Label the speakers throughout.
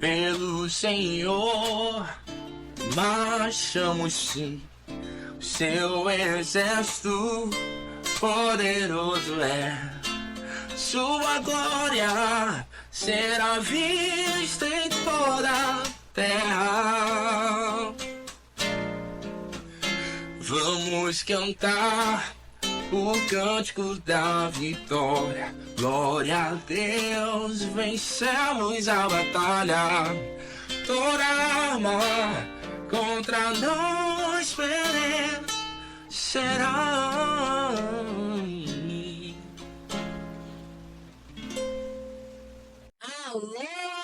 Speaker 1: pelo Senhor, marchamos sim. Seu exército poderoso é. Sua glória será vista em toda a terra. Vamos cantar o cântico da vitória. Glória a Deus, vencemos a batalha. Toda arma contra nós perecerá.
Speaker 2: Alô,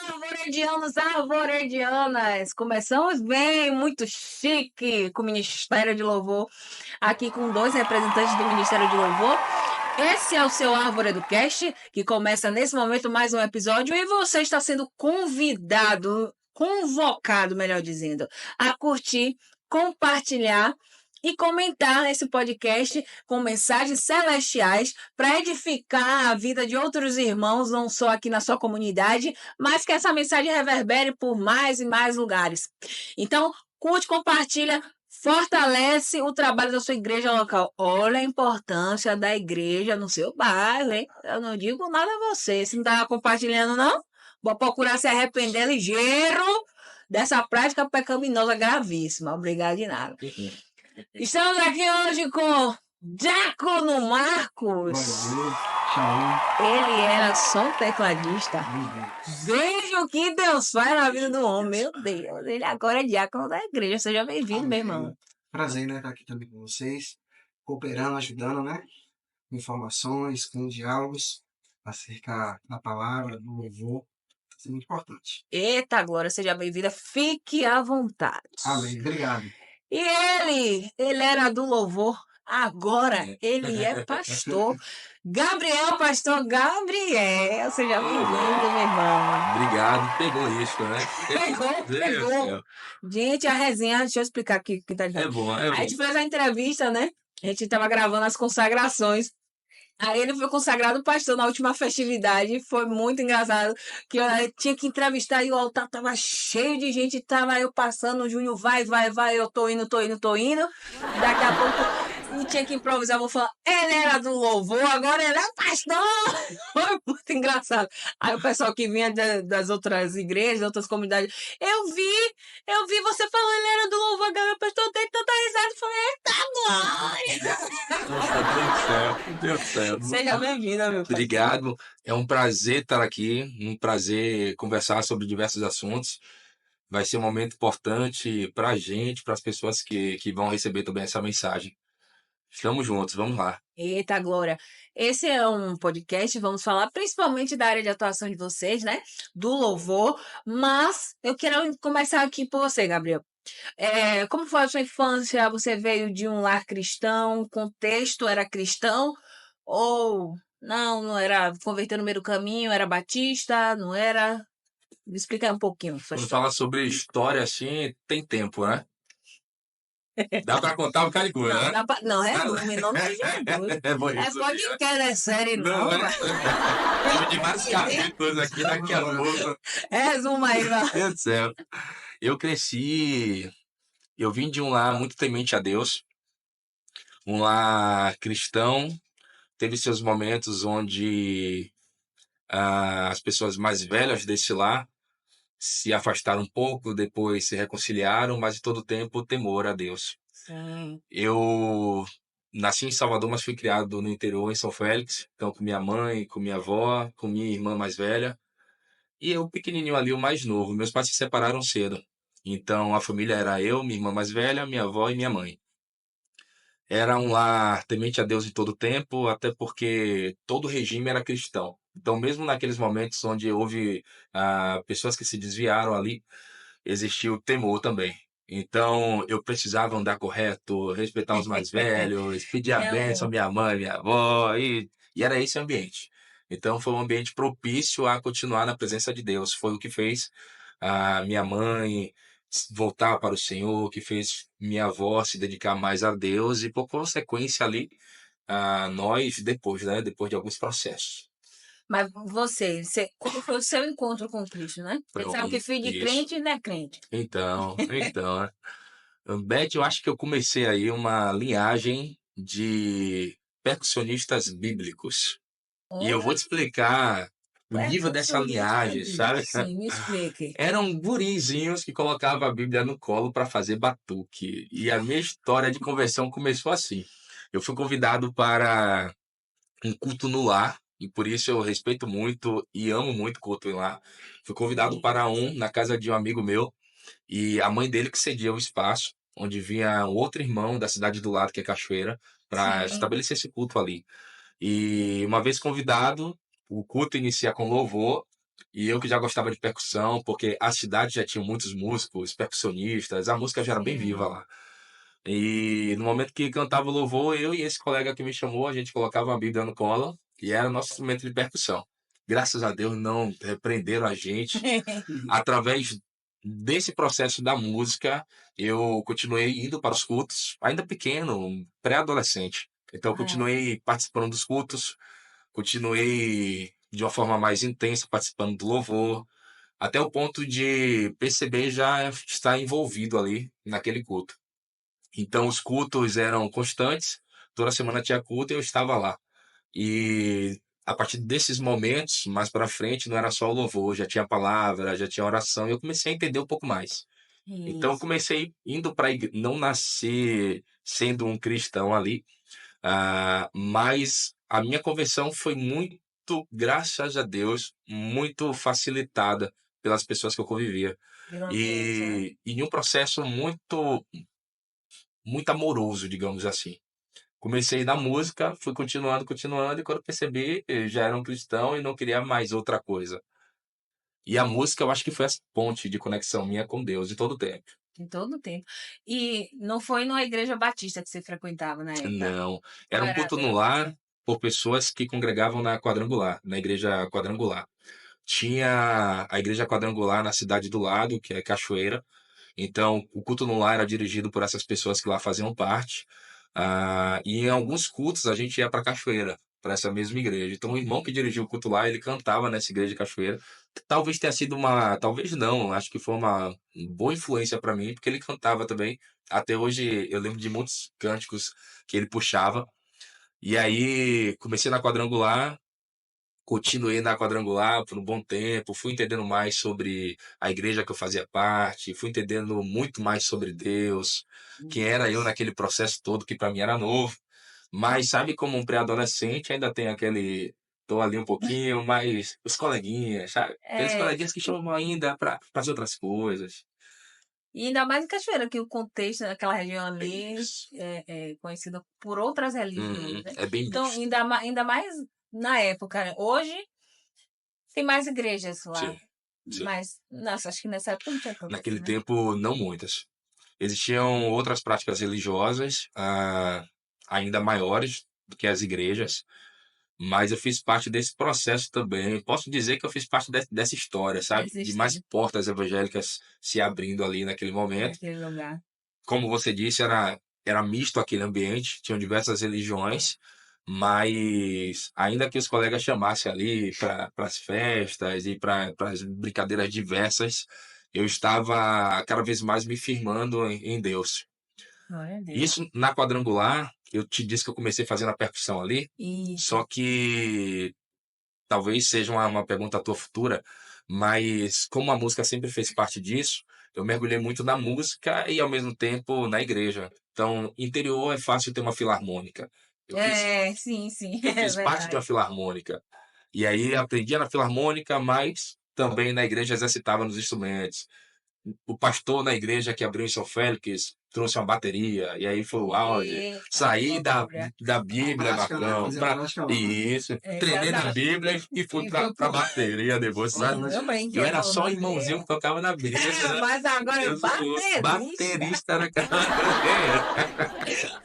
Speaker 2: arvoredianos, arvoredianas! Começamos bem, muito chique, com o Ministério de Louvor, aqui com 2 representantes do Ministério de Louvor. Esse é o seu Árvore do Cast, que começa nesse momento mais um episódio, e você está sendo convocado, melhor dizendo, a curtir, compartilhar e comentar esse podcast com mensagens celestiais para edificar a vida de outros irmãos, não só aqui na sua comunidade, mas que essa mensagem reverbere por mais e mais lugares. Então, curte, compartilha, fortalece o trabalho da sua igreja local. Olha a importância da igreja no seu bairro, hein? Eu não digo nada a você. Se não está compartilhando, não, vou procurar se arrepender ligeiro dessa prática pecaminosa gravíssima. Obrigado de nada. Estamos aqui hoje com Diácono Marcos. Ele era só um tecladista. Veja o que Deus faz na vida do homem. Meu Deus, ele agora é diácono da igreja. Seja bem-vindo, meu irmão.
Speaker 3: Prazer, né, estar aqui também com vocês, cooperando, ajudando, né, com informações, com diálogos acerca da palavra, do louvor. Isso é muito importante.
Speaker 2: Eita, Glória, seja bem-vinda. Fique à vontade.
Speaker 3: Amém, obrigado.
Speaker 2: E ele era do louvor, agora ele é pastor. Gabriel, pastor Gabriel, seja bem-vindo, meu irmão.
Speaker 1: Obrigado, pegou isso, né?
Speaker 2: Pegou. Gente, a resenha, deixa eu explicar aqui o que tá dizendo.
Speaker 1: É bom.
Speaker 2: A gente fez a entrevista, né? A gente tava gravando as consagrações. Aí ele foi consagrado pastor na última festividade, foi muito engraçado, que eu tinha que entrevistar e o altar tava cheio de gente, tava eu passando, o Júnior vai, eu tô indo, daqui a pouco eu tinha que improvisar, vou falar, ele era do louvor, agora ele é pastor, foi muito engraçado. Aí o pessoal que vinha das outras igrejas, outras comunidades, eu vi você falando, ele era do louvor, agora o pastor tem tanta risada, eu falei, eita glória!
Speaker 1: Nossa, Deus do céu.
Speaker 2: Seja bem-vinda, meu pai.
Speaker 1: Obrigado. É um prazer estar aqui, um prazer conversar sobre diversos assuntos. Vai ser um momento importante para a gente, para as pessoas que vão receber também essa mensagem. Estamos juntos, vamos lá.
Speaker 2: Eita, Glória. Esse é um podcast, vamos falar principalmente da área de atuação de vocês, né? Do louvor, mas eu quero começar aqui por você, Gabriel. Como foi a sua infância? Você veio de um lar cristão, o contexto era cristão? Ou não era, converteu no meio do caminho, era batista, não era? Me explica um pouquinho.
Speaker 1: Quando fala sobre história assim, tem tempo, né? Dá pra contar um bocado de coisa, né?
Speaker 2: Não, resume, em nome de Jesus.
Speaker 1: É bom
Speaker 2: É
Speaker 1: isso.
Speaker 2: podcast, é série, não.
Speaker 1: Temos de vários capítulos aqui, daqui a pouco.
Speaker 2: Resuma aí, vai.
Speaker 1: Meu Deus do céu. Eu vim de um lar muito temente a Deus, um lar cristão. Teve seus momentos onde as pessoas mais velhas desse lar se afastaram um pouco, depois se reconciliaram, mas de todo tempo temor a Deus.
Speaker 2: Sim.
Speaker 1: Eu nasci em Salvador, mas fui criado no interior, em São Félix, então com minha mãe, com minha avó, com minha irmã mais velha, e eu pequenininho ali, o mais novo. Meus pais se separaram cedo, então a família era eu, minha irmã mais velha, minha avó e minha mãe. Era um lar temente a Deus em todo tempo, até porque todo o regime era cristão. Então, mesmo naqueles momentos onde houve pessoas que se desviaram ali, existiu o temor também. Então, eu precisava andar correto, respeitar os mais velhos, pedir a bênção à minha mãe, minha avó, e era esse ambiente. Então, foi um ambiente propício a continuar na presença de Deus. Foi o que fez a minha mãe voltar para o Senhor, que fez minha avó se dedicar mais a Deus e, por consequência, ali, nós, depois de alguns processos.
Speaker 2: Mas qual foi o seu encontro com Cristo, né? Você sabe
Speaker 1: Pronto,
Speaker 2: que filho de
Speaker 1: isso.
Speaker 2: crente não é crente.
Speaker 1: Então, né? Beth, eu acho que eu comecei aí uma linhagem de percussionistas bíblicos. E eu vou te explicar o nível dessa
Speaker 2: Percussionista
Speaker 1: linhagem,
Speaker 2: bíblico.
Speaker 1: sabe?
Speaker 2: Sim, me explique.
Speaker 1: Eram gurizinhos que colocavam a Bíblia no colo para fazer batuque. E a minha história de conversão começou assim. Eu fui convidado para um culto no lar, e por isso eu respeito muito e amo muito culto em lar. Fui convidado para um na casa de um amigo meu, e a mãe dele que cedia o espaço, onde vinha um outro irmão da cidade do lado, que é Cachoeira, para
Speaker 2: Sim.
Speaker 1: estabelecer esse culto ali. E uma vez convidado, o culto inicia com louvor, e eu que já gostava de percussão, porque a cidade já tinha muitos músicos, percussionistas, a música já era bem viva
Speaker 2: Sim.
Speaker 1: lá. E no momento que cantava o louvor, eu e esse colega que me chamou, a gente colocava a Bíblia no colo, e era nosso instrumento de percussão. Graças a Deus não repreenderam a gente. Através desse processo da música, eu continuei indo para os cultos, ainda pequeno, pré-adolescente. Então, eu
Speaker 2: Ah,
Speaker 1: continuei participando dos cultos, continuei de uma forma mais intensa participando do louvor, até o ponto de perceber já estar envolvido ali naquele culto. Então, os cultos eram constantes, toda semana tinha culto e eu estava lá. E a partir desses momentos, mais para frente, não era só o louvor, já tinha palavra, já tinha oração, e eu comecei a entender um pouco mais. Então, eu
Speaker 2: isso.
Speaker 1: comecei indo para a igreja, não nasci sendo um cristão ali, mas a minha conversão foi muito, graças a Deus, muito facilitada pelas pessoas que eu convivia.
Speaker 2: Virou uma bênção, né?
Speaker 1: E em um processo muito, muito amoroso, digamos assim. Comecei na música, fui continuando, continuando, e quando percebi, eu já era um cristão e não queria mais outra coisa. E a música, eu acho que foi essa ponte de conexão minha com Deus de todo o tempo.
Speaker 2: Em todo o tempo. E não foi numa igreja batista que você frequentava na época?
Speaker 1: Não,
Speaker 2: Qual
Speaker 1: era um
Speaker 2: era?
Speaker 1: culto no lar por pessoas que congregavam na quadrangular, na igreja quadrangular. Tinha a igreja quadrangular na cidade do lado, que é Cachoeira. Então, o culto no lar era dirigido por essas pessoas que lá faziam parte. E em alguns cultos a gente ia para Cachoeira, para essa mesma igreja. Então, o irmão que dirigiu o culto lá, ele cantava nessa igreja de Cachoeira. Talvez tenha sido uma, talvez não, acho que foi uma boa influência para mim, porque ele cantava também. Até hoje eu lembro de muitos cânticos que ele puxava. E aí comecei na quadrangular, continuei na quadrangular por um bom tempo, fui entendendo mais sobre a igreja que eu fazia parte, fui entendendo muito mais sobre Deus, quem era eu naquele processo todo que para mim era novo. Mas sabe como um pré-adolescente ainda tem aquele tô ali um pouquinho, mas os coleguinhas, sabe? Aqueles
Speaker 2: É,
Speaker 1: coleguinhas que chamam ainda para fazer outras coisas.
Speaker 2: e ainda mais em Cachoeira, que o contexto daquela região
Speaker 1: É
Speaker 2: ali
Speaker 1: isso.
Speaker 2: é conhecido por outras religiões, né?
Speaker 1: É bem
Speaker 2: Então,
Speaker 1: misto.
Speaker 2: ainda mais na época, né? Hoje tem mais igrejas lá,
Speaker 1: Sim, sim.
Speaker 2: mas nossa, acho que nessa época não tinha tanto assim,
Speaker 1: Naquele
Speaker 2: né?
Speaker 1: tempo, não muitas. Existiam outras práticas religiosas, ainda maiores do que as igrejas, mas eu fiz parte desse processo também. Posso dizer que eu fiz parte dessa história, sabe? De mais
Speaker 2: Existir
Speaker 1: portas evangélicas se abrindo ali naquele momento.
Speaker 2: naquele lugar.
Speaker 1: Como você disse, era misto aquele ambiente, tinham diversas religiões, mas ainda que os colegas chamassem ali para as festas e para as brincadeiras diversas, eu estava cada vez mais me firmando em Deus.
Speaker 2: Glória a Deus.
Speaker 1: Isso na quadrangular, eu te disse que eu comecei fazendo a percussão ali,
Speaker 2: Isso.
Speaker 1: só que talvez seja uma pergunta tua futura, mas como a música sempre fez parte disso, eu mergulhei muito na música e ao mesmo tempo na igreja. Então, interior é fácil ter uma filarmônica. Eu fiz,
Speaker 2: É, sim, sim,
Speaker 1: eu
Speaker 2: é
Speaker 1: fiz parte de uma
Speaker 2: verdade.
Speaker 1: filarmônica. E aí aprendia na filarmônica, mas também na igreja exercitava nos instrumentos. O pastor na igreja que abriu em São Félix trouxe uma bateria, e aí foi o auge.
Speaker 2: Eita,
Speaker 1: Saí
Speaker 2: glória.
Speaker 1: da
Speaker 3: A
Speaker 1: Bíblia,
Speaker 3: prática, né?
Speaker 1: Marcão,
Speaker 3: Fazer a
Speaker 1: pra
Speaker 3: prática lá, né?
Speaker 1: isso, treinei na
Speaker 2: Exatamente.
Speaker 1: Bíblia e fui
Speaker 2: E
Speaker 1: pra,
Speaker 2: foi
Speaker 1: pra
Speaker 2: pro...
Speaker 1: bateria depois, sabe?
Speaker 2: Também
Speaker 1: Eu era
Speaker 2: quero
Speaker 1: só
Speaker 2: uma
Speaker 1: o irmãozinho
Speaker 2: vez.
Speaker 1: que tocava na Bíblia, né?
Speaker 2: Mas agora é
Speaker 1: Eu sou
Speaker 2: baterista.
Speaker 1: baterista naquela.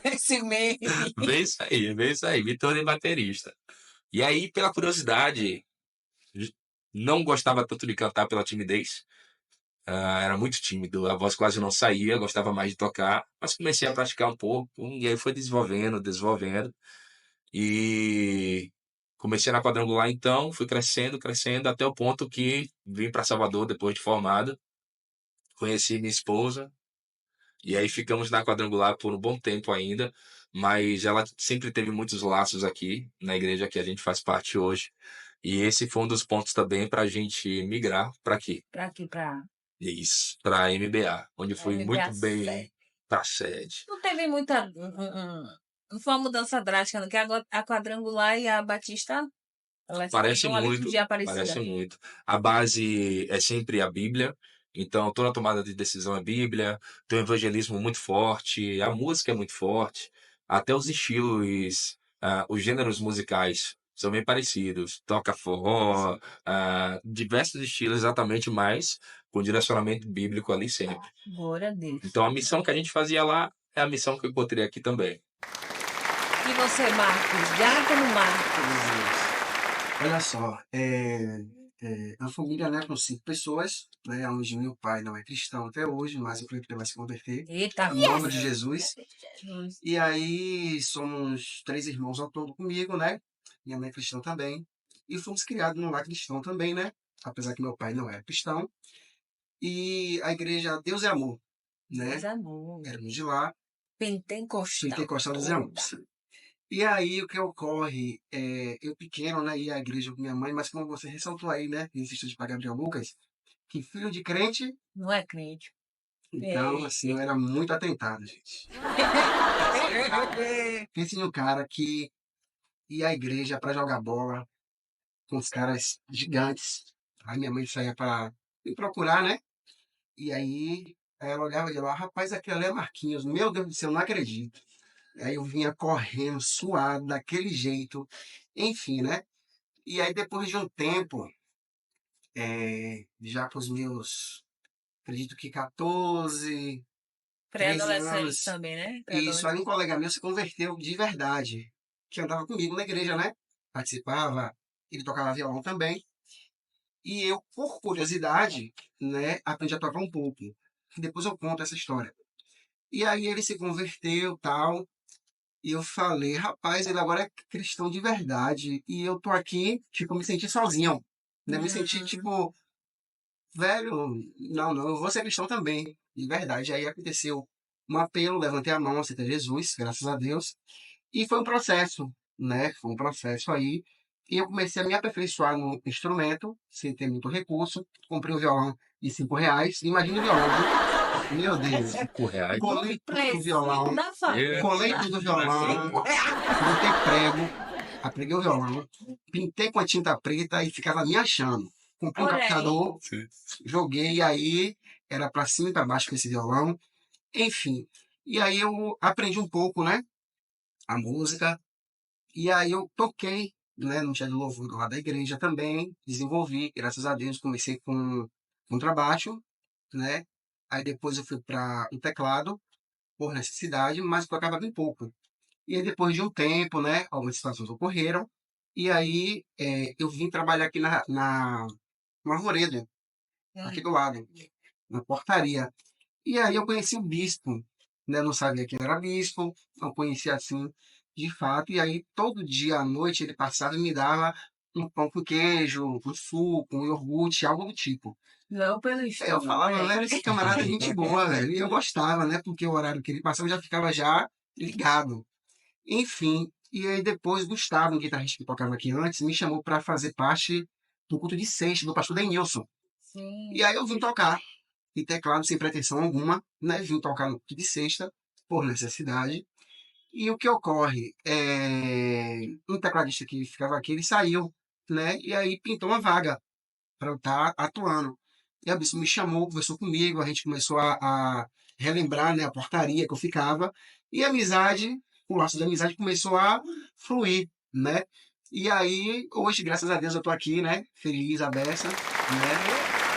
Speaker 2: Esse meme.
Speaker 1: Vem isso aí, me tornei baterista. E aí, pela curiosidade, não gostava tanto de cantar pela timidez. Era muito tímido, a voz quase não saía, gostava mais de tocar, mas comecei a praticar um pouco, e aí foi desenvolvendo, desenvolvendo. E Comecei na quadrangular então, fui crescendo, crescendo, até o ponto que vim para Salvador depois de formado, conheci minha esposa, e aí ficamos na quadrangular por um bom tempo ainda, mas ela sempre teve muitos laços aqui, na igreja que a gente faz parte hoje. E esse foi um dos pontos também para a gente migrar para aqui.
Speaker 2: Para aqui, para
Speaker 1: Isso, para a MBA, onde fui
Speaker 2: MBA
Speaker 1: muito bem
Speaker 2: 7.
Speaker 1: para a sede.
Speaker 2: Não teve muita. Não foi uma mudança drástica, não, que a quadrangular e a Batista, elas
Speaker 1: Parece
Speaker 2: seguiam a
Speaker 1: muito,
Speaker 2: liturgia
Speaker 1: parece
Speaker 2: parecida.
Speaker 1: muito. A base é sempre a Bíblia, então toda tomada de decisão é Bíblia, tem um evangelismo muito forte, a música é muito forte, até os estilos, os gêneros musicais são bem parecidos. Toca forró, diversos estilos exatamente, mas com direcionamento bíblico ali sempre.
Speaker 2: Glória a Deus.
Speaker 1: Então a missão que a gente fazia lá é a missão que eu encontrei aqui também.
Speaker 2: E você, Marcos? Diácono Marcos.
Speaker 3: Meu Deus. Olha só, a família, né, com 5 pessoas, né, onde meu pai não é cristão até hoje, mas eu creio que ele vai se converter,
Speaker 2: Eita,
Speaker 3: em nome de Jesus.
Speaker 2: Jesus.
Speaker 3: E aí somos 3 irmãos ao todo comigo, né? Minha mãe é cristã também. E fomos criados num lar cristão também, né? Apesar que meu pai não é cristão. E a igreja Deus é Amor, né?
Speaker 2: Deus é bom.
Speaker 3: Éramos de lá,
Speaker 2: Pentecostal.
Speaker 3: Pentecostal dos Irmãos. E aí o que ocorre eu pequeno, né, ia à igreja com minha mãe, mas como você ressaltou aí, né, insisto para Gabriel Lucas, que filho de crente,
Speaker 2: Não é crente.
Speaker 3: então, assim, eu era muito atentado, gente. Pense em um cara que ia à igreja para jogar bola com os caras gigantes. Aí minha mãe saía para me procurar, né? E aí ela olhava de lá, rapaz, aquele ali é Marquinhos. Meu Deus do céu, não acredito. Aí eu vinha correndo, suado, daquele jeito. Enfim, né? E aí depois de um tempo, já com os meus, acredito que 14, 13
Speaker 2: Pré-adolescente
Speaker 3: anos,
Speaker 2: também, né?
Speaker 3: isso,
Speaker 2: Pré-adolescente.
Speaker 3: aí um colega meu se converteu de verdade, que andava comigo na igreja, né? Participava, ele tocava violão também. E eu, por curiosidade, né, aprendi a tocar um pouco. Depois eu conto essa história. E aí ele se converteu, tal, e eu falei, rapaz, ele agora é cristão de verdade. E eu tô aqui, tipo, me senti sozinho, né? Me senti, tipo, velho, não, eu vou ser cristão também, de verdade. Aí aconteceu um apelo, levantei a mão, aceitei Jesus, graças a Deus. E foi um processo, né? Foi um processo aí. E eu comecei a me aperfeiçoar no instrumento, sem ter muito recurso. Comprei um violão de R$ 5. Imagina o violão, viu? Meu Deus.
Speaker 1: R$ 5.
Speaker 3: Colei tudo no violão.
Speaker 2: Da família.
Speaker 3: Colei tudo no violão. Botei prego. Apreguei o violão. Pintei com a tinta preta e ficava me achando. Comprei um
Speaker 2: Olha aí.
Speaker 3: captador, joguei, e aí era pra cima e pra baixo com esse violão. Enfim. E aí eu aprendi um pouco, né? A música. E aí eu toquei, né, no dia de louvor lá da igreja também, desenvolvi, graças a Deus, comecei com contrabaixo, né? Aí depois eu fui para o teclado, por necessidade, mas tocava bem pouco. E aí depois de um tempo, né, algumas situações ocorreram, e aí eu vim trabalhar aqui no Arvoredo, aqui do lado, na portaria. E aí eu conheci o bispo, né? Não sabia que ele era bispo, não conhecia assim de fato. E aí todo dia à noite ele passava e me dava um pão com queijo, um suco, um iogurte, algo do tipo.
Speaker 2: Não pelo
Speaker 3: Aí eu
Speaker 2: estômago.
Speaker 3: falava, velho, esse camarada é gente boa, velho. E eu gostava, né? Porque o horário que ele passava eu já ficava já ligado. Enfim, e aí depois Gustavo, um guitarrista que tocava aqui antes, me chamou para fazer parte do culto de sexta do pastor Denilson.
Speaker 2: Sim.
Speaker 3: E aí eu vim tocar e teclado sem pretensão alguma, né? Vim tocar no de sexta, por necessidade. E o que ocorre? Um tecladista que ficava aqui, ele saiu, né? E aí pintou uma vaga para eu estar atuando. E a bispo me chamou, conversou comigo, a gente começou a relembrar, né, a portaria que eu ficava, e a amizade, o laço da amizade começou a fluir, né? E aí, hoje, graças a Deus, eu tô aqui, né? Feliz, a beça, né?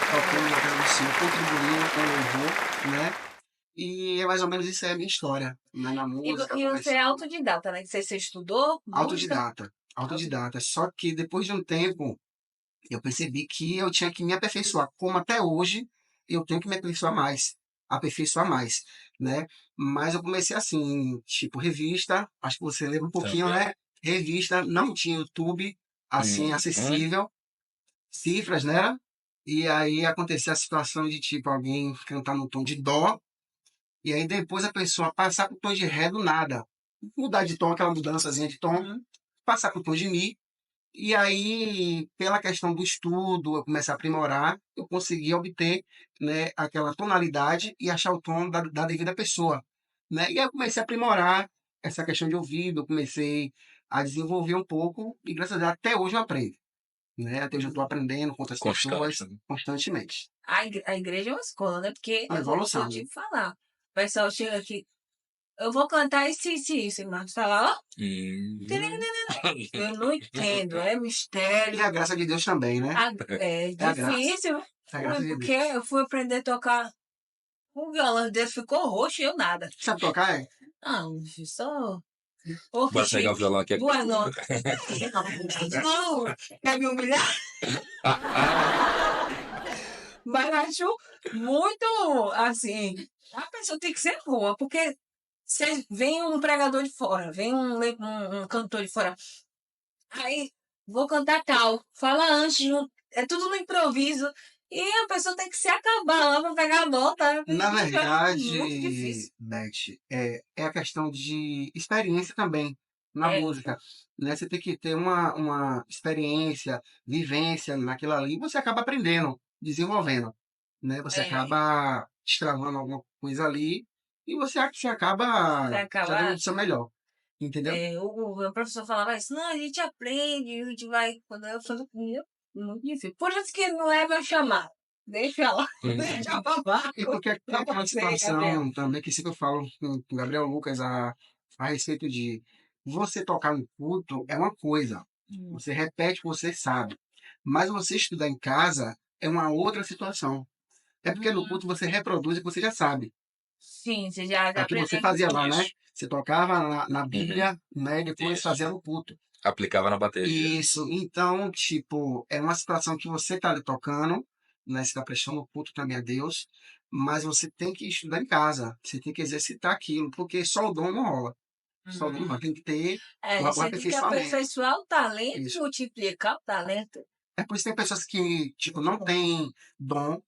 Speaker 3: Tocando na casa do Senhor, contribuindo com o louvor, né? E é mais ou menos isso aí a minha história, né? Na música.
Speaker 2: E você é autodidata, né? Você estudou música?
Speaker 3: Autodidata, autodidata. Só que depois de um tempo, eu percebi que eu tinha que me aperfeiçoar. Como até hoje, eu tenho que me aperfeiçoar mais, né? Mas eu comecei assim, tipo revista, acho que você lembra um pouquinho,
Speaker 1: Também.
Speaker 3: né? Revista, não tinha YouTube, assim, acessível, cifras, né? E aí acontecia a situação de, tipo, alguém cantar no tom de dó, e aí depois a pessoa passar pro tom de ré do nada. Mudar de tom, aquela mudançazinha de tom, passar pro tom de mi. E aí, pela questão do estudo, eu comecei a aprimorar, eu consegui obter, né, aquela tonalidade e achar o tom da devida pessoa, né? E aí eu comecei a aprimorar essa questão de ouvido, eu comecei a desenvolver um pouco e graças a Deus até hoje eu aprendo, né? Até hoje eu estou aprendendo com outras pessoas
Speaker 1: Constante.
Speaker 3: constantemente.
Speaker 2: A igreja é uma escola, né? Porque
Speaker 3: A
Speaker 2: eu vou
Speaker 3: evolução,
Speaker 2: te
Speaker 3: né?
Speaker 2: falar. O pessoal chega aqui, eu vou cantar isso, e Marcos tá lá, ó. Eu não entendo, é
Speaker 3: E
Speaker 2: mistério.
Speaker 3: a graça de Deus também, né?
Speaker 2: É
Speaker 3: É a graça.
Speaker 2: difícil.
Speaker 3: É a graça de
Speaker 2: Porque
Speaker 3: Deus.
Speaker 2: eu fui aprender a tocar o violão dele, ficou roxo e eu nada.
Speaker 3: Sabe tocar, é?
Speaker 2: Ah, só. Ô,
Speaker 1: Bora pegar o
Speaker 2: Chico,
Speaker 1: violão aqui.
Speaker 2: boa noite. Não, quer me humilhar? Mas eu acho muito, assim, a pessoa tem que ser boa, porque se vem um pregador de fora, vem um cantor de fora, aí vou cantar tal, fala antes, é tudo no improviso, e a pessoa tem que se acabar lá para pegar a nota.
Speaker 3: Na
Speaker 2: Isso eu acho muito
Speaker 3: verdade,
Speaker 2: difícil.
Speaker 3: Beth, é a questão de experiência também na
Speaker 2: É,
Speaker 3: música, né? Você tem que ter uma experiência, vivência naquilo ali, você acaba aprendendo, desenvolvendo, né? Você
Speaker 2: é,
Speaker 3: acaba destravando alguma coisa ali e você
Speaker 2: você
Speaker 3: acaba já dando
Speaker 2: acaba.
Speaker 3: o seu melhor, entendeu?
Speaker 2: O professor falava isso, não, a gente aprende, a gente vai. Quando eu falei, muito difícil. Por isso que não é meu chamado. Deixa lá, deixa pra
Speaker 3: E porque tem
Speaker 2: pra
Speaker 3: aquela
Speaker 2: você, Gabriel.
Speaker 3: situação também que sempre eu falo com o Gabriel Lucas a respeito de você tocar no culto é uma coisa,
Speaker 2: Hum.
Speaker 3: você repete o que você sabe, mas você estudar em casa é uma outra situação. É porque no culto você reproduz o que você já sabe.
Speaker 2: Sim, você já
Speaker 3: É o que você
Speaker 2: apresenta
Speaker 3: fazia lá, né?
Speaker 1: Isso.
Speaker 3: Você tocava na
Speaker 1: Uhum.
Speaker 3: Bíblia, né? E depois
Speaker 1: Isso.
Speaker 3: fazia no culto.
Speaker 1: Aplicava na bateria.
Speaker 3: Isso, então, tipo, é uma situação que você tá ali tocando, né? Você tá prestando culto também a Deus, mas você tem que estudar em casa, você tem que exercitar aquilo, porque só o dom não rola. Só o dom não rola, tem que ter
Speaker 2: É,
Speaker 3: o
Speaker 2: você tem que
Speaker 3: aperfeiçoamento.
Speaker 2: aperfeiçoar o talento,
Speaker 3: Isso.
Speaker 2: multiplicar o talento.
Speaker 3: É por isso que tem pessoas que, tipo, não têm dom,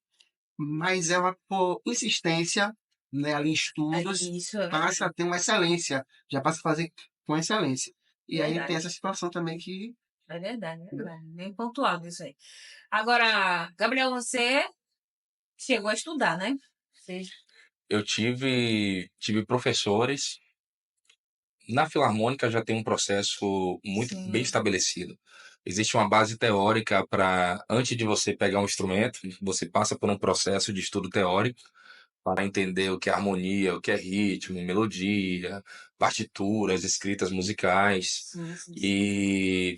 Speaker 3: mas ela, por insistência, né, ali em estudos,
Speaker 2: Isso é
Speaker 3: passa a ter uma excelência, já passa a fazer com excelência. E aí tem
Speaker 2: verdade.
Speaker 3: essa situação também que.
Speaker 2: É verdade, é verdade. Bem pontuado isso aí. Agora, Gabriel, você chegou a estudar, né? Você...
Speaker 1: Eu tive professores. Na Filarmônica já tem um processo muito bem
Speaker 2: Sim.
Speaker 1: estabelecido. Existe uma base teórica para, antes de você pegar um instrumento, você passa por um processo de estudo teórico para entender o que é harmonia, o que é ritmo, melodia, partituras, escritas musicais.
Speaker 2: Sim.
Speaker 1: E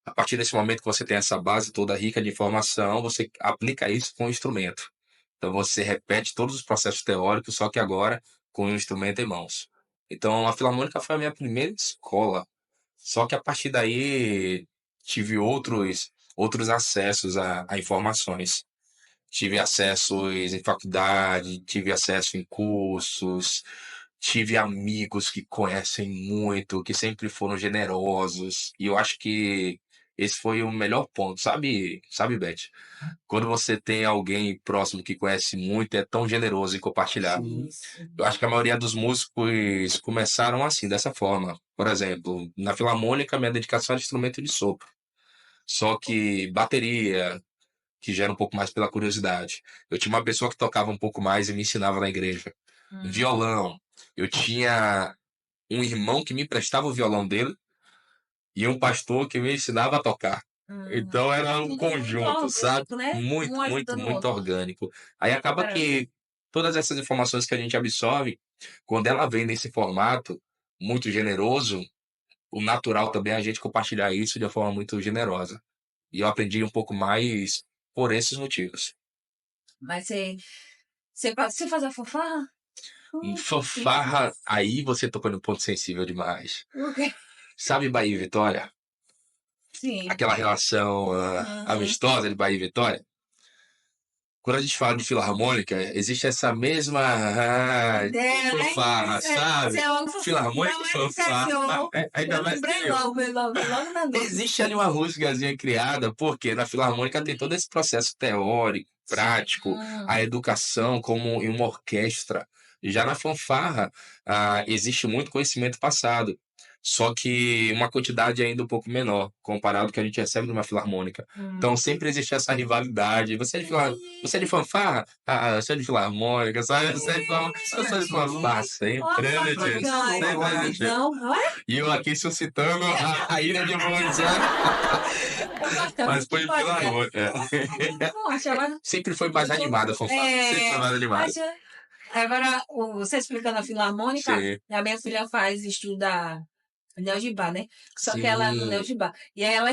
Speaker 1: a partir desse momento que você tem essa base toda rica de informação, você aplica isso com o instrumento. Então você repete todos os processos teóricos, só que agora com o instrumento em mãos. Então a Filarmônica foi a minha primeira escola. Só que a partir daí tive outros acessos a informações. Tive acessos em faculdade, tive acesso em cursos, tive amigos que conhecem muito, que sempre foram generosos. E eu acho que esse foi o melhor ponto, sabe, Beth? Quando você tem alguém próximo que conhece muito, é tão generoso em compartilhar.
Speaker 3: Sim.
Speaker 2: Isso.
Speaker 1: Eu acho que a maioria dos músicos começaram assim, dessa forma. Por exemplo, na Filarmônica, minha dedicação era instrumento de sopro. Só que bateria, que gera um pouco mais pela curiosidade. Eu tinha uma pessoa que tocava um pouco mais e me ensinava na igreja. Violão. Eu tinha um irmão que me emprestava o violão dele e um pastor que me ensinava a tocar. Então era um
Speaker 2: Tudo muito
Speaker 1: conjunto, sabe?
Speaker 2: orgânico, né? Um
Speaker 1: Muito, muito,
Speaker 2: ajudando o
Speaker 1: muito
Speaker 2: outro.
Speaker 1: orgânico. Aí acaba
Speaker 2: Maravilha.
Speaker 1: que todas essas informações que a gente absorve, quando ela vem nesse formato muito generoso, o natural também é a gente compartilhar isso de uma forma muito generosa. E eu aprendi um pouco mais por esses motivos.
Speaker 2: Mas você faz a fanfarra? Sim.
Speaker 1: Fanfarra, aí você tocou no ponto sensível demais.
Speaker 2: O quê?
Speaker 1: Sabe Bahia e Vitória?
Speaker 2: Sim.
Speaker 1: Aquela relação
Speaker 2: Uhum.
Speaker 1: amistosa de Bahia e Vitória? Quando a gente fala de filarmônica, existe essa mesma fanfarra, sabe? Filarmônica, fanfarra. Ainda mais que eu. Existe ali uma músicazinha criada, porque na filarmônica tem todo esse processo teórico, prático, a educação como em uma orquestra. Já na fanfarra, existe muito conhecimento passado, só que uma quantidade ainda um pouco menor, comparado ao que a gente recebe numa filarmônica. Então sempre existe essa rivalidade. Você é de fanfarra? Você é de filarmônica, sabe? Você é de fanfarra? Eu sou de fanfarra, sempre existe. E eu aqui suscitando a ira de muitos, né? Mas foi filarmônica. Sempre foi mais animada a fanfarra. Sempre foi mais animada.
Speaker 2: Agora, você explicando a filarmônica,
Speaker 1: Sim.
Speaker 2: a minha filha estuda Neogibá, né? Só que
Speaker 1: Sim.
Speaker 2: ela no Neogibá. E aí ela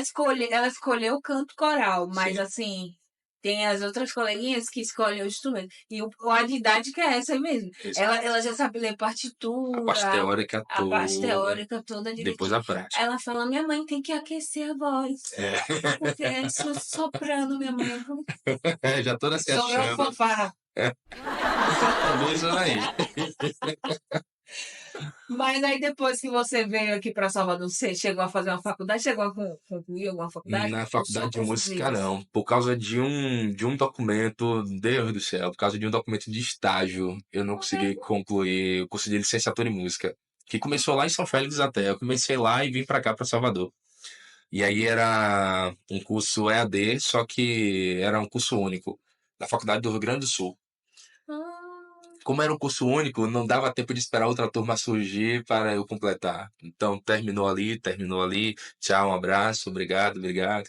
Speaker 2: escolheu o canto coral, mas
Speaker 1: Sim.
Speaker 2: assim, tem as outras coleguinhas que escolhem o instrumento. E a didática é essa aí mesmo. Ela já sabe ler partitura,
Speaker 1: A parte teórica
Speaker 2: a
Speaker 1: toda.
Speaker 2: parte teórica toda direitinho.
Speaker 1: Depois a prática.
Speaker 2: Ela fala, minha mãe tem que aquecer a voz. Porque é soprano, minha mãe.
Speaker 1: Já tô se achando.
Speaker 2: Sobrou fanfarra.
Speaker 1: Isso aí.
Speaker 2: Mas aí depois que você veio aqui para Salvador, você chegou a fazer uma faculdade? Chegou a concluir alguma faculdade?
Speaker 1: Na faculdade de música, não. Por causa de um documento, Deus do céu, por causa de um documento de estágio, eu não consegui concluir o curso de licenciatura em música, que começou lá em São Félix até. Eu comecei lá e vim para cá, para Salvador. E aí era um curso EAD, só que era um curso único, da Faculdade do Rio Grande do Sul. Como era um curso único, não dava tempo de esperar outra turma surgir para eu completar. Então, terminou ali. Tchau, um abraço, obrigado.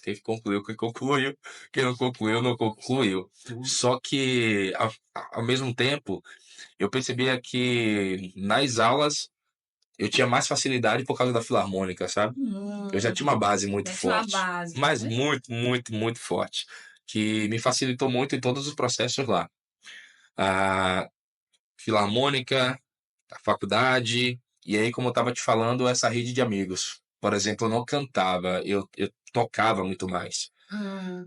Speaker 1: Quem concluiu, concluiu. Quem não concluiu, não concluiu. Só que, ao mesmo tempo, eu percebia que nas aulas eu tinha mais facilidade por causa da filarmônica, sabe? Eu já tinha uma base muito forte. Mas muito, muito, muito forte. Que me facilitou muito em todos os processos lá. A filarmônica, a faculdade, e aí, como eu estava te falando, essa rede de amigos. Por exemplo, eu não cantava, eu tocava muito mais.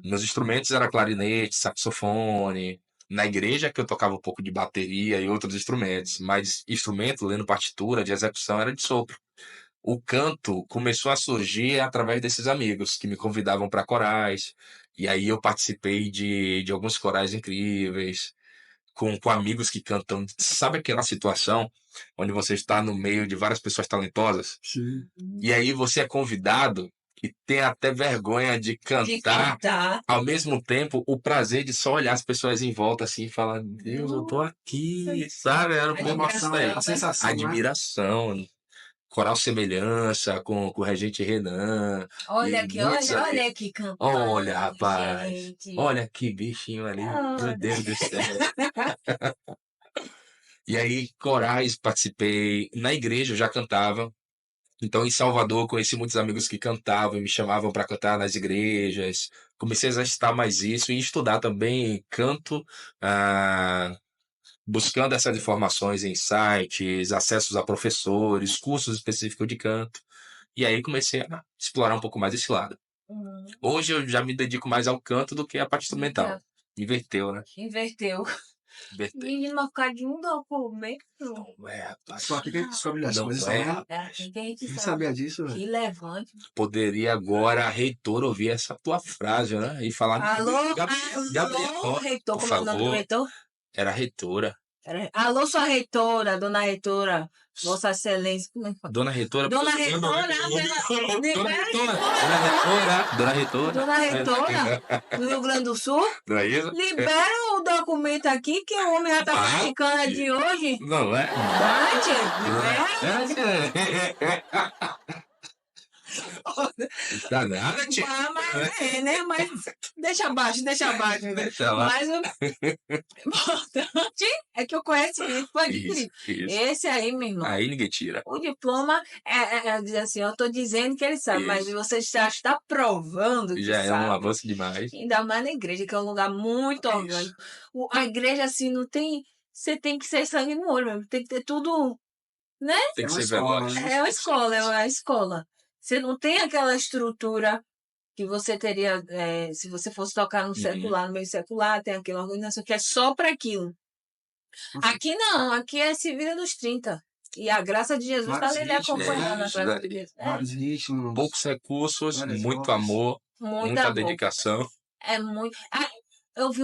Speaker 1: Meus instrumentos eram clarinete, saxofone. Na igreja que eu tocava um pouco de bateria e outros instrumentos, mas instrumento, lendo partitura, de execução, era de sopro. O canto começou a surgir através desses amigos que me convidavam para corais, e aí eu participei de alguns corais incríveis, com amigos que cantam. Sabe aquela situação onde você está no meio de várias pessoas talentosas?
Speaker 3: Sim.
Speaker 1: E aí você é convidado e tem até vergonha de cantar. Ao mesmo tempo, o prazer de só olhar as pessoas em volta assim e falar, Deus, eu tô aqui, sabe? Era uma emoção aí.
Speaker 3: A sensação,
Speaker 1: Admiração. Coral Semelhança, com o Regente Renan.
Speaker 2: Olha aqui, olha aqui cantando.
Speaker 1: Olha, rapaz.
Speaker 2: Gente.
Speaker 1: Olha que bichinho ali. Meu Deus do céu. E aí, corais, participei. Na igreja eu já cantava. Então, em Salvador, conheci muitos amigos que cantavam e me chamavam para cantar nas igrejas. Comecei a exercitar mais isso e estudar também canto, buscando essas informações em sites, acessos a professores, cursos específicos de canto. E aí comecei a explorar um pouco mais esse lado. Hoje eu já me dedico mais ao canto do que à parte instrumental. Inverteu, né?
Speaker 2: Inverteu.
Speaker 1: Inverteu.
Speaker 2: Menino, mas por causa de um documento.
Speaker 1: Não é, rapaz.
Speaker 3: Só que a gente descobre as
Speaker 1: Não
Speaker 3: coisas,
Speaker 1: é.
Speaker 3: né?
Speaker 2: Que a gente
Speaker 3: Não
Speaker 2: sabe.
Speaker 3: sabia disso,
Speaker 2: Que
Speaker 3: velho.
Speaker 2: levante.
Speaker 1: Poderia agora a reitora ouvir essa tua frase, né? E falar...
Speaker 2: Alô,
Speaker 1: Gabriel,
Speaker 2: reitor.
Speaker 1: por
Speaker 2: Como é o nome do
Speaker 1: favor.
Speaker 2: reitor?
Speaker 1: Era a reitora.
Speaker 2: Alô, sua reitora, dona reitora. Vossa Excelência. Como é que fala?
Speaker 1: Dona reitora.
Speaker 2: Dona reitora.
Speaker 1: Dona reitora.
Speaker 2: Do Rio Grande do Sul.
Speaker 1: Não é isso?
Speaker 2: Libera o documento aqui que o homem já tá praticando a de hoje.
Speaker 1: Não é?
Speaker 2: Bate, libera.
Speaker 1: Dá nada, tia.
Speaker 2: Mas, né? Mas deixa abaixo.
Speaker 1: Deixa lá.
Speaker 2: Mas o importante é que o conhecimento foi adquirido.
Speaker 1: Isso.
Speaker 2: Esse aí, meu irmão.
Speaker 1: Aí ninguém tira.
Speaker 2: O diploma diz assim, eu estou dizendo que ele sabe, mas você já está provando que
Speaker 1: Já
Speaker 2: sabe.
Speaker 1: é um avanço demais.
Speaker 2: Ainda mais na igreja, que é um lugar muito orgânico. A igreja, assim, não tem... Você tem que ser sangue no olho mesmo. Tem que ter tudo, né?
Speaker 1: Tem que
Speaker 3: É uma
Speaker 1: ser
Speaker 3: escola,
Speaker 1: veloz.
Speaker 3: né?
Speaker 2: É uma escola. Você não tem aquela estrutura que você teria, se você fosse tocar no secular, no meio secular, tem aquela organização que é só para aquilo. Aqui não, aqui é se vira dos 30. E a graça de Jesus está ali acompanhando a graça de Jesus.
Speaker 3: Vários ritmos.
Speaker 1: Poucos recursos,
Speaker 3: várias
Speaker 1: muito
Speaker 3: vozes.
Speaker 1: amor,
Speaker 2: Muito
Speaker 1: muita
Speaker 2: amor.
Speaker 1: dedicação.
Speaker 2: É muito. Eu vi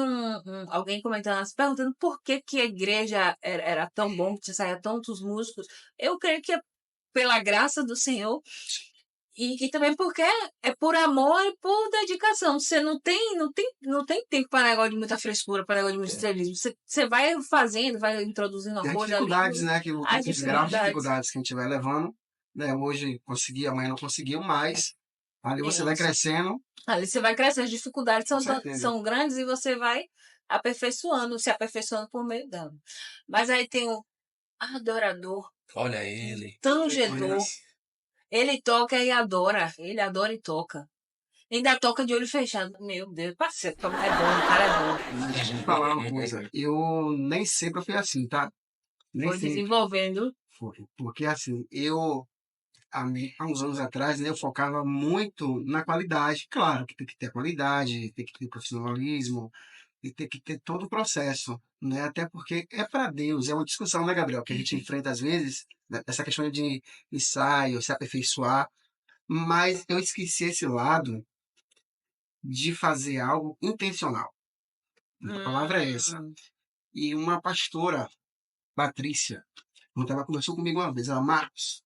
Speaker 2: alguém comentando, se perguntando por que a igreja era tão bom, que saía tantos músicos. Eu creio que é pela graça do Senhor e também porque é por amor e por dedicação. Você não tem tempo para negócio de muita frescura, para negócio de muito estrelismo. Você vai fazendo, vai introduzindo
Speaker 3: Tem
Speaker 2: uma coisa
Speaker 3: dificuldades,
Speaker 2: ali.
Speaker 3: né? Que
Speaker 2: As
Speaker 3: os graus de dificuldades que a gente vai levando. Né? Hoje consegui, amanhã não conseguiu, mas ali você vai crescendo.
Speaker 2: Ali você vai crescendo, as dificuldades
Speaker 3: Com certeza.
Speaker 2: são grandes e você vai se aperfeiçoando por meio dela. Mas aí tem o adorador,
Speaker 1: Olha ele.
Speaker 2: tangedor. Ele toca e adora. Ele adora e toca. Ainda toca de olho fechado. Meu Deus, parceiro, como é bom, o cara é bom.
Speaker 3: Deixa eu te falar uma coisa. Eu nem sempre fui assim, tá? Nem
Speaker 2: Foi
Speaker 3: sempre
Speaker 2: desenvolvendo.
Speaker 3: foi. Porque assim, há uns anos atrás, né, eu focava muito na qualidade. Claro que tem que ter qualidade, tem que ter profissionalismo, e tem que ter todo o processo, né? Até porque é para Deus, é uma discussão, né, Gabriel, que a gente enfrenta às vezes, né, essa questão de ensaio, se aperfeiçoar, mas eu esqueci esse lado de fazer algo intencional. A palavra é essa. E uma pastora, Patrícia, ela conversou comigo uma vez, ela, Marcos,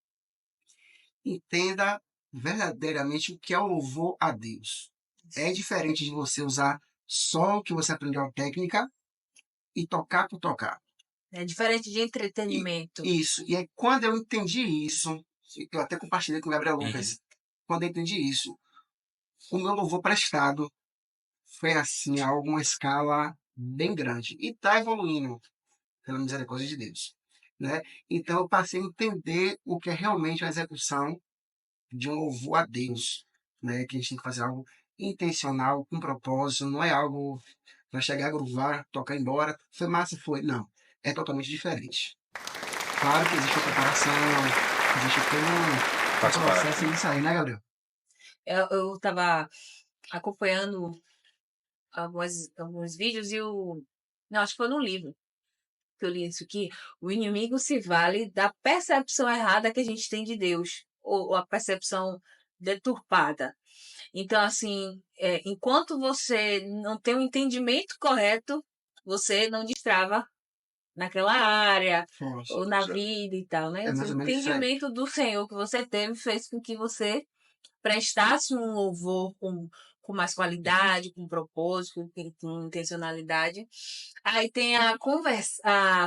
Speaker 3: entenda verdadeiramente o que é o louvor a Deus. É diferente de você usar só o que você aprendeu a técnica e tocar por tocar.
Speaker 2: É diferente de entretenimento.
Speaker 3: Isso. E aí, quando eu entendi isso, eu até compartilhei com o Gabriel Lucas, quando eu entendi isso, o meu louvor prestado foi assim, a uma escala bem grande. E está evoluindo, pela misericórdia de Deus. Né? Então eu passei a entender o que é realmente a execução de um louvor a Deus. Né? Que a gente tem que fazer algo intencional, com propósito, não é algo para chegar a groovar, tocar embora. Foi massa? Foi. Não. É totalmente diferente. Claro que existe uma preparação, existe todo um processo nisso aí, né, Gabriel?
Speaker 2: Eu estava acompanhando alguns vídeos e não, acho que foi num livro que eu li isso aqui. O inimigo se vale da percepção errada que a gente tem de Deus, ou a percepção deturpada. Então, assim, enquanto você não tem o entendimento correto, você não destrava naquela área, ou na vida e tal, né? O entendimento do Senhor que você teve fez com que você prestasse um louvor com mais qualidade, com propósito, com intencionalidade. Aí tem a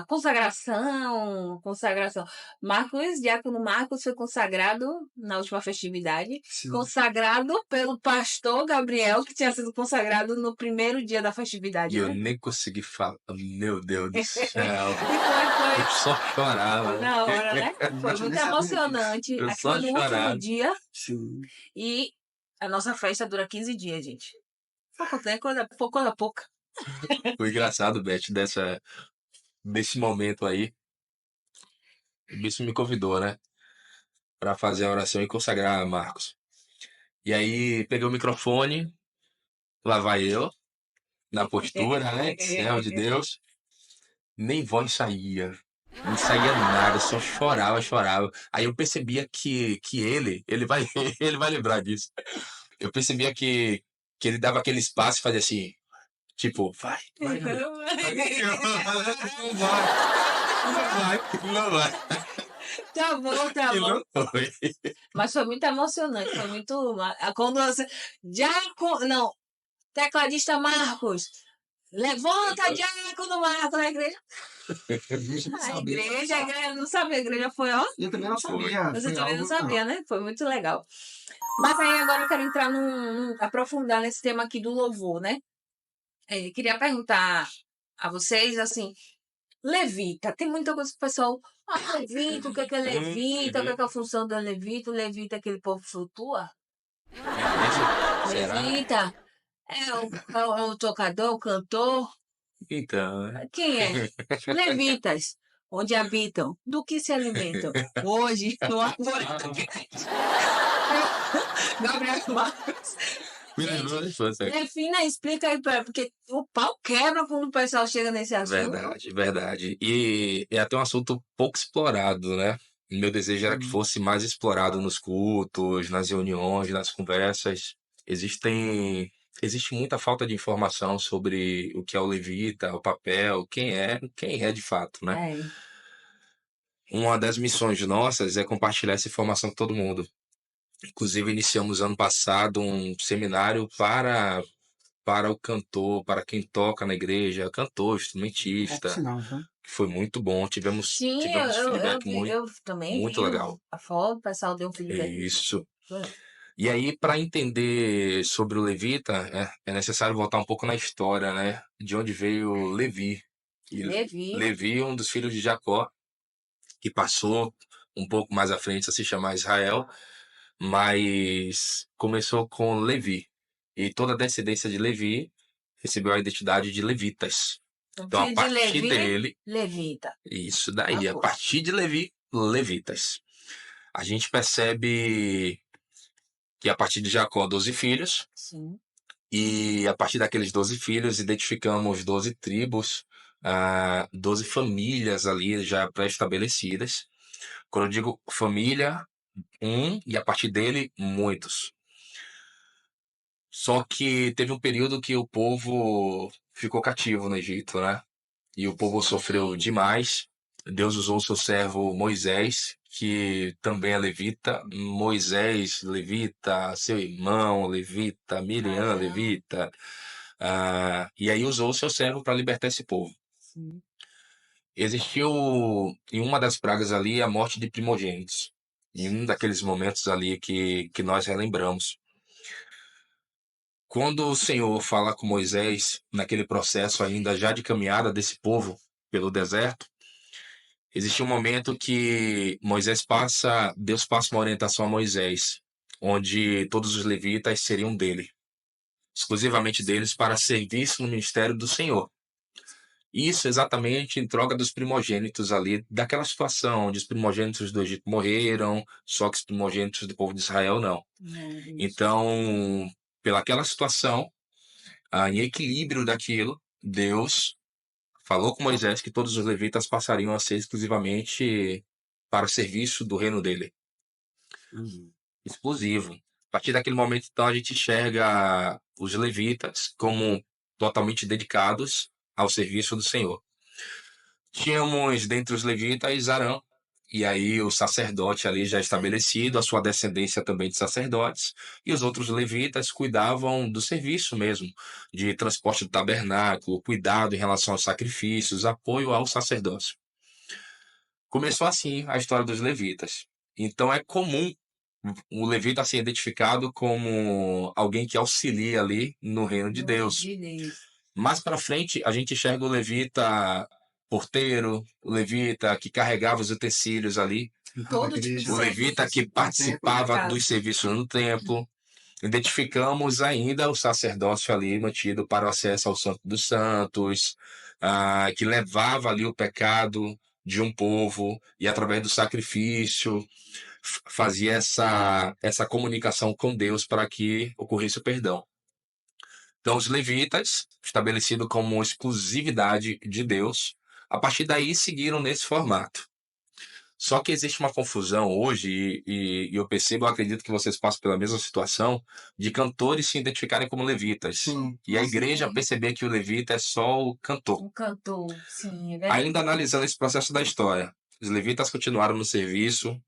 Speaker 2: consagração. Diácono Marcos foi consagrado na última festividade. Sim. Consagrado pelo pastor Gabriel, que tinha sido consagrado no primeiro dia da festividade.
Speaker 1: E eu nem consegui falar. Meu Deus do céu. Eu só chorava.
Speaker 2: Na hora, né? Foi muito emocionante.
Speaker 1: Eu
Speaker 2: Aqui
Speaker 1: só
Speaker 2: no
Speaker 1: chorava.
Speaker 2: último dia.
Speaker 3: Sim.
Speaker 2: E a nossa festa dura 15 dias, gente. Foi coisa pouca.
Speaker 1: Foi engraçado, Beth, desse momento aí. O bispo me convidou, né? Pra fazer a oração e consagrar Marcos. E aí, peguei o microfone, lá vai eu, na postura, né? Céu de Deus. Nem voz saía. Não saía nada, só chorava. Aí eu percebia que ele vai, ele vai lembrar disso. Eu percebia que ele dava aquele espaço e fazia assim, tipo, vai. Não vai.
Speaker 2: Tá bom. Mas foi muito emocionante, foi muito... Quando você... Não, tecladista Marcos, levanta Diácono Marcos na igreja. A igreja não sabia, a igreja foi, ó.
Speaker 3: Eu também não sabia.
Speaker 2: Você também não sabia, né? Foi muito legal. Mas aí agora eu quero entrar aprofundar nesse tema aqui do louvor, né? Queria perguntar a vocês, assim, levita. Tem muita coisa que o pessoal... levita, o que é levita? O que é a função do levita? O levita é aquele povo que flutua? Levita é o tocador, o cantor?
Speaker 1: Então...
Speaker 2: Quem é? Levitas. Onde habitam? Do que se alimentam? Hoje, no arvoredo. Gabriel Marcos.
Speaker 1: Me lembrou da infância.
Speaker 2: Defina, explica aí, porque o pau quebra quando o pessoal chega nesse assunto.
Speaker 1: Verdade, verdade. E é até um assunto pouco explorado, né? Meu desejo era que fosse mais explorado nos cultos, nas reuniões, nas conversas. Existe muita falta de informação sobre o que é o levita, o papel, quem é de fato, né?
Speaker 2: É.
Speaker 1: Uma das missões nossas é compartilhar essa informação com todo mundo. Inclusive, iniciamos ano passado um seminário para o cantor, para quem toca na igreja, cantor,
Speaker 3: Bom
Speaker 1: instrumentista,
Speaker 3: sinal, viu?
Speaker 1: que foi muito bom. Tivemos
Speaker 2: Sim,
Speaker 1: feedback
Speaker 2: eu também
Speaker 1: muito
Speaker 2: vi
Speaker 1: legal.
Speaker 2: a foto, o pessoal deu um feedback.
Speaker 1: Isso. E aí, para entender sobre o levita, é necessário voltar um pouco na história, né? De onde veio Levi. E
Speaker 2: Levi.
Speaker 1: Levi, um dos filhos de Jacó, que passou um pouco mais à frente a se chamar Israel, mas começou com Levi. E toda a descendência de Levi recebeu a identidade de levitas. Então, a
Speaker 2: Filho de
Speaker 1: partir
Speaker 2: Levi,
Speaker 1: dele,
Speaker 2: levita.
Speaker 1: isso daí, a
Speaker 2: Acabou.
Speaker 1: partir de Levi, levitas. A gente percebe que a partir de Jacó, 12 filhos,
Speaker 2: Sim.
Speaker 1: e a partir daqueles 12 filhos, identificamos 12 tribos, 12 famílias ali já pré-estabelecidas. Quando eu digo família, e a partir dele, muitos. Só que teve um período que o povo ficou cativo no Egito, né? E o povo sofreu demais. Deus usou o seu servo Moisés, que também é levita. Moisés, levita, seu irmão, levita, Miriam,
Speaker 2: Caramba.
Speaker 1: levita. E aí usou o seu servo para libertar esse povo.
Speaker 2: Sim.
Speaker 1: Existiu em uma das pragas ali a morte de primogênitos. Em um daqueles momentos ali que nós relembramos. Quando o Senhor fala com Moisés, naquele processo ainda já de caminhada desse povo pelo deserto, existe um momento que Deus passa uma orientação a Moisés, onde todos os levitas seriam dele, exclusivamente deles para serviço no ministério do Senhor. Isso exatamente em troca dos primogênitos ali, daquela situação onde os primogênitos do Egito morreram, só que os primogênitos do povo de Israel não. Então, pelaquela situação, em equilíbrio daquilo, Deus falou com Moisés que todos os levitas passariam a ser exclusivamente para o serviço do reino dele. Explosivo. A partir daquele momento, então, a gente enxerga os levitas como totalmente dedicados ao serviço do Senhor. Tínhamos dentre os levitas Arão, e aí o sacerdote ali já estabelecido, a sua descendência também de sacerdotes, e os outros levitas cuidavam do serviço mesmo, de transporte do tabernáculo, cuidado em relação aos sacrifícios, apoio ao sacerdócio. Começou assim a história dos levitas. Então é comum o levita ser identificado como alguém que auxilia ali no reino de Deus. Mais para frente, a gente enxerga o levita porteiro, o levita que carregava os utensílios ali,
Speaker 2: Todo tipo de
Speaker 1: o levita que participava
Speaker 2: serviço.
Speaker 1: dos serviços no templo. Identificamos ainda o sacerdócio ali mantido para o acesso ao Santo dos Santos, que levava ali o pecado de um povo e através do sacrifício fazia essa comunicação com Deus para que ocorresse o perdão. Então, os levitas, estabelecido como exclusividade de Deus, a partir daí seguiram nesse formato. Só que existe uma confusão hoje, e eu percebo, eu acredito que vocês passam pela mesma situação, de cantores se identificarem como levitas.
Speaker 3: Sim.
Speaker 1: E a igreja
Speaker 2: Sim.
Speaker 1: perceber que o levita é só o cantor.
Speaker 2: Um cantor, sim, é verdade.
Speaker 1: Ainda analisando esse processo da história, os levitas continuaram no serviço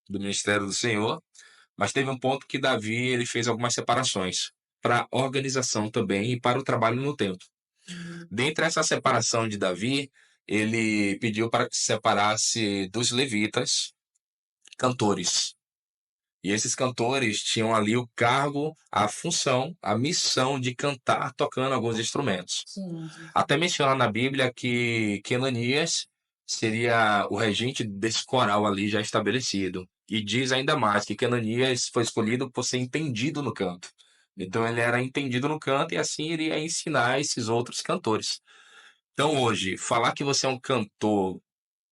Speaker 1: do ministério do Senhor, mas teve um ponto que Davi ele fez algumas separações para a organização também e para o trabalho no templo. Dentre essa separação de Davi, ele pediu para que se separasse dos levitas cantores. E esses cantores tinham ali o cargo, a função, a missão de cantar tocando alguns instrumentos.
Speaker 2: Sim.
Speaker 1: Até menciona na Bíblia que Ananias seria o regente desse coral ali já estabelecido. E diz ainda mais que Ananias foi escolhido por ser entendido no canto. Então ele era entendido no canto e assim iria ensinar esses outros cantores. Então hoje, falar que você é um cantor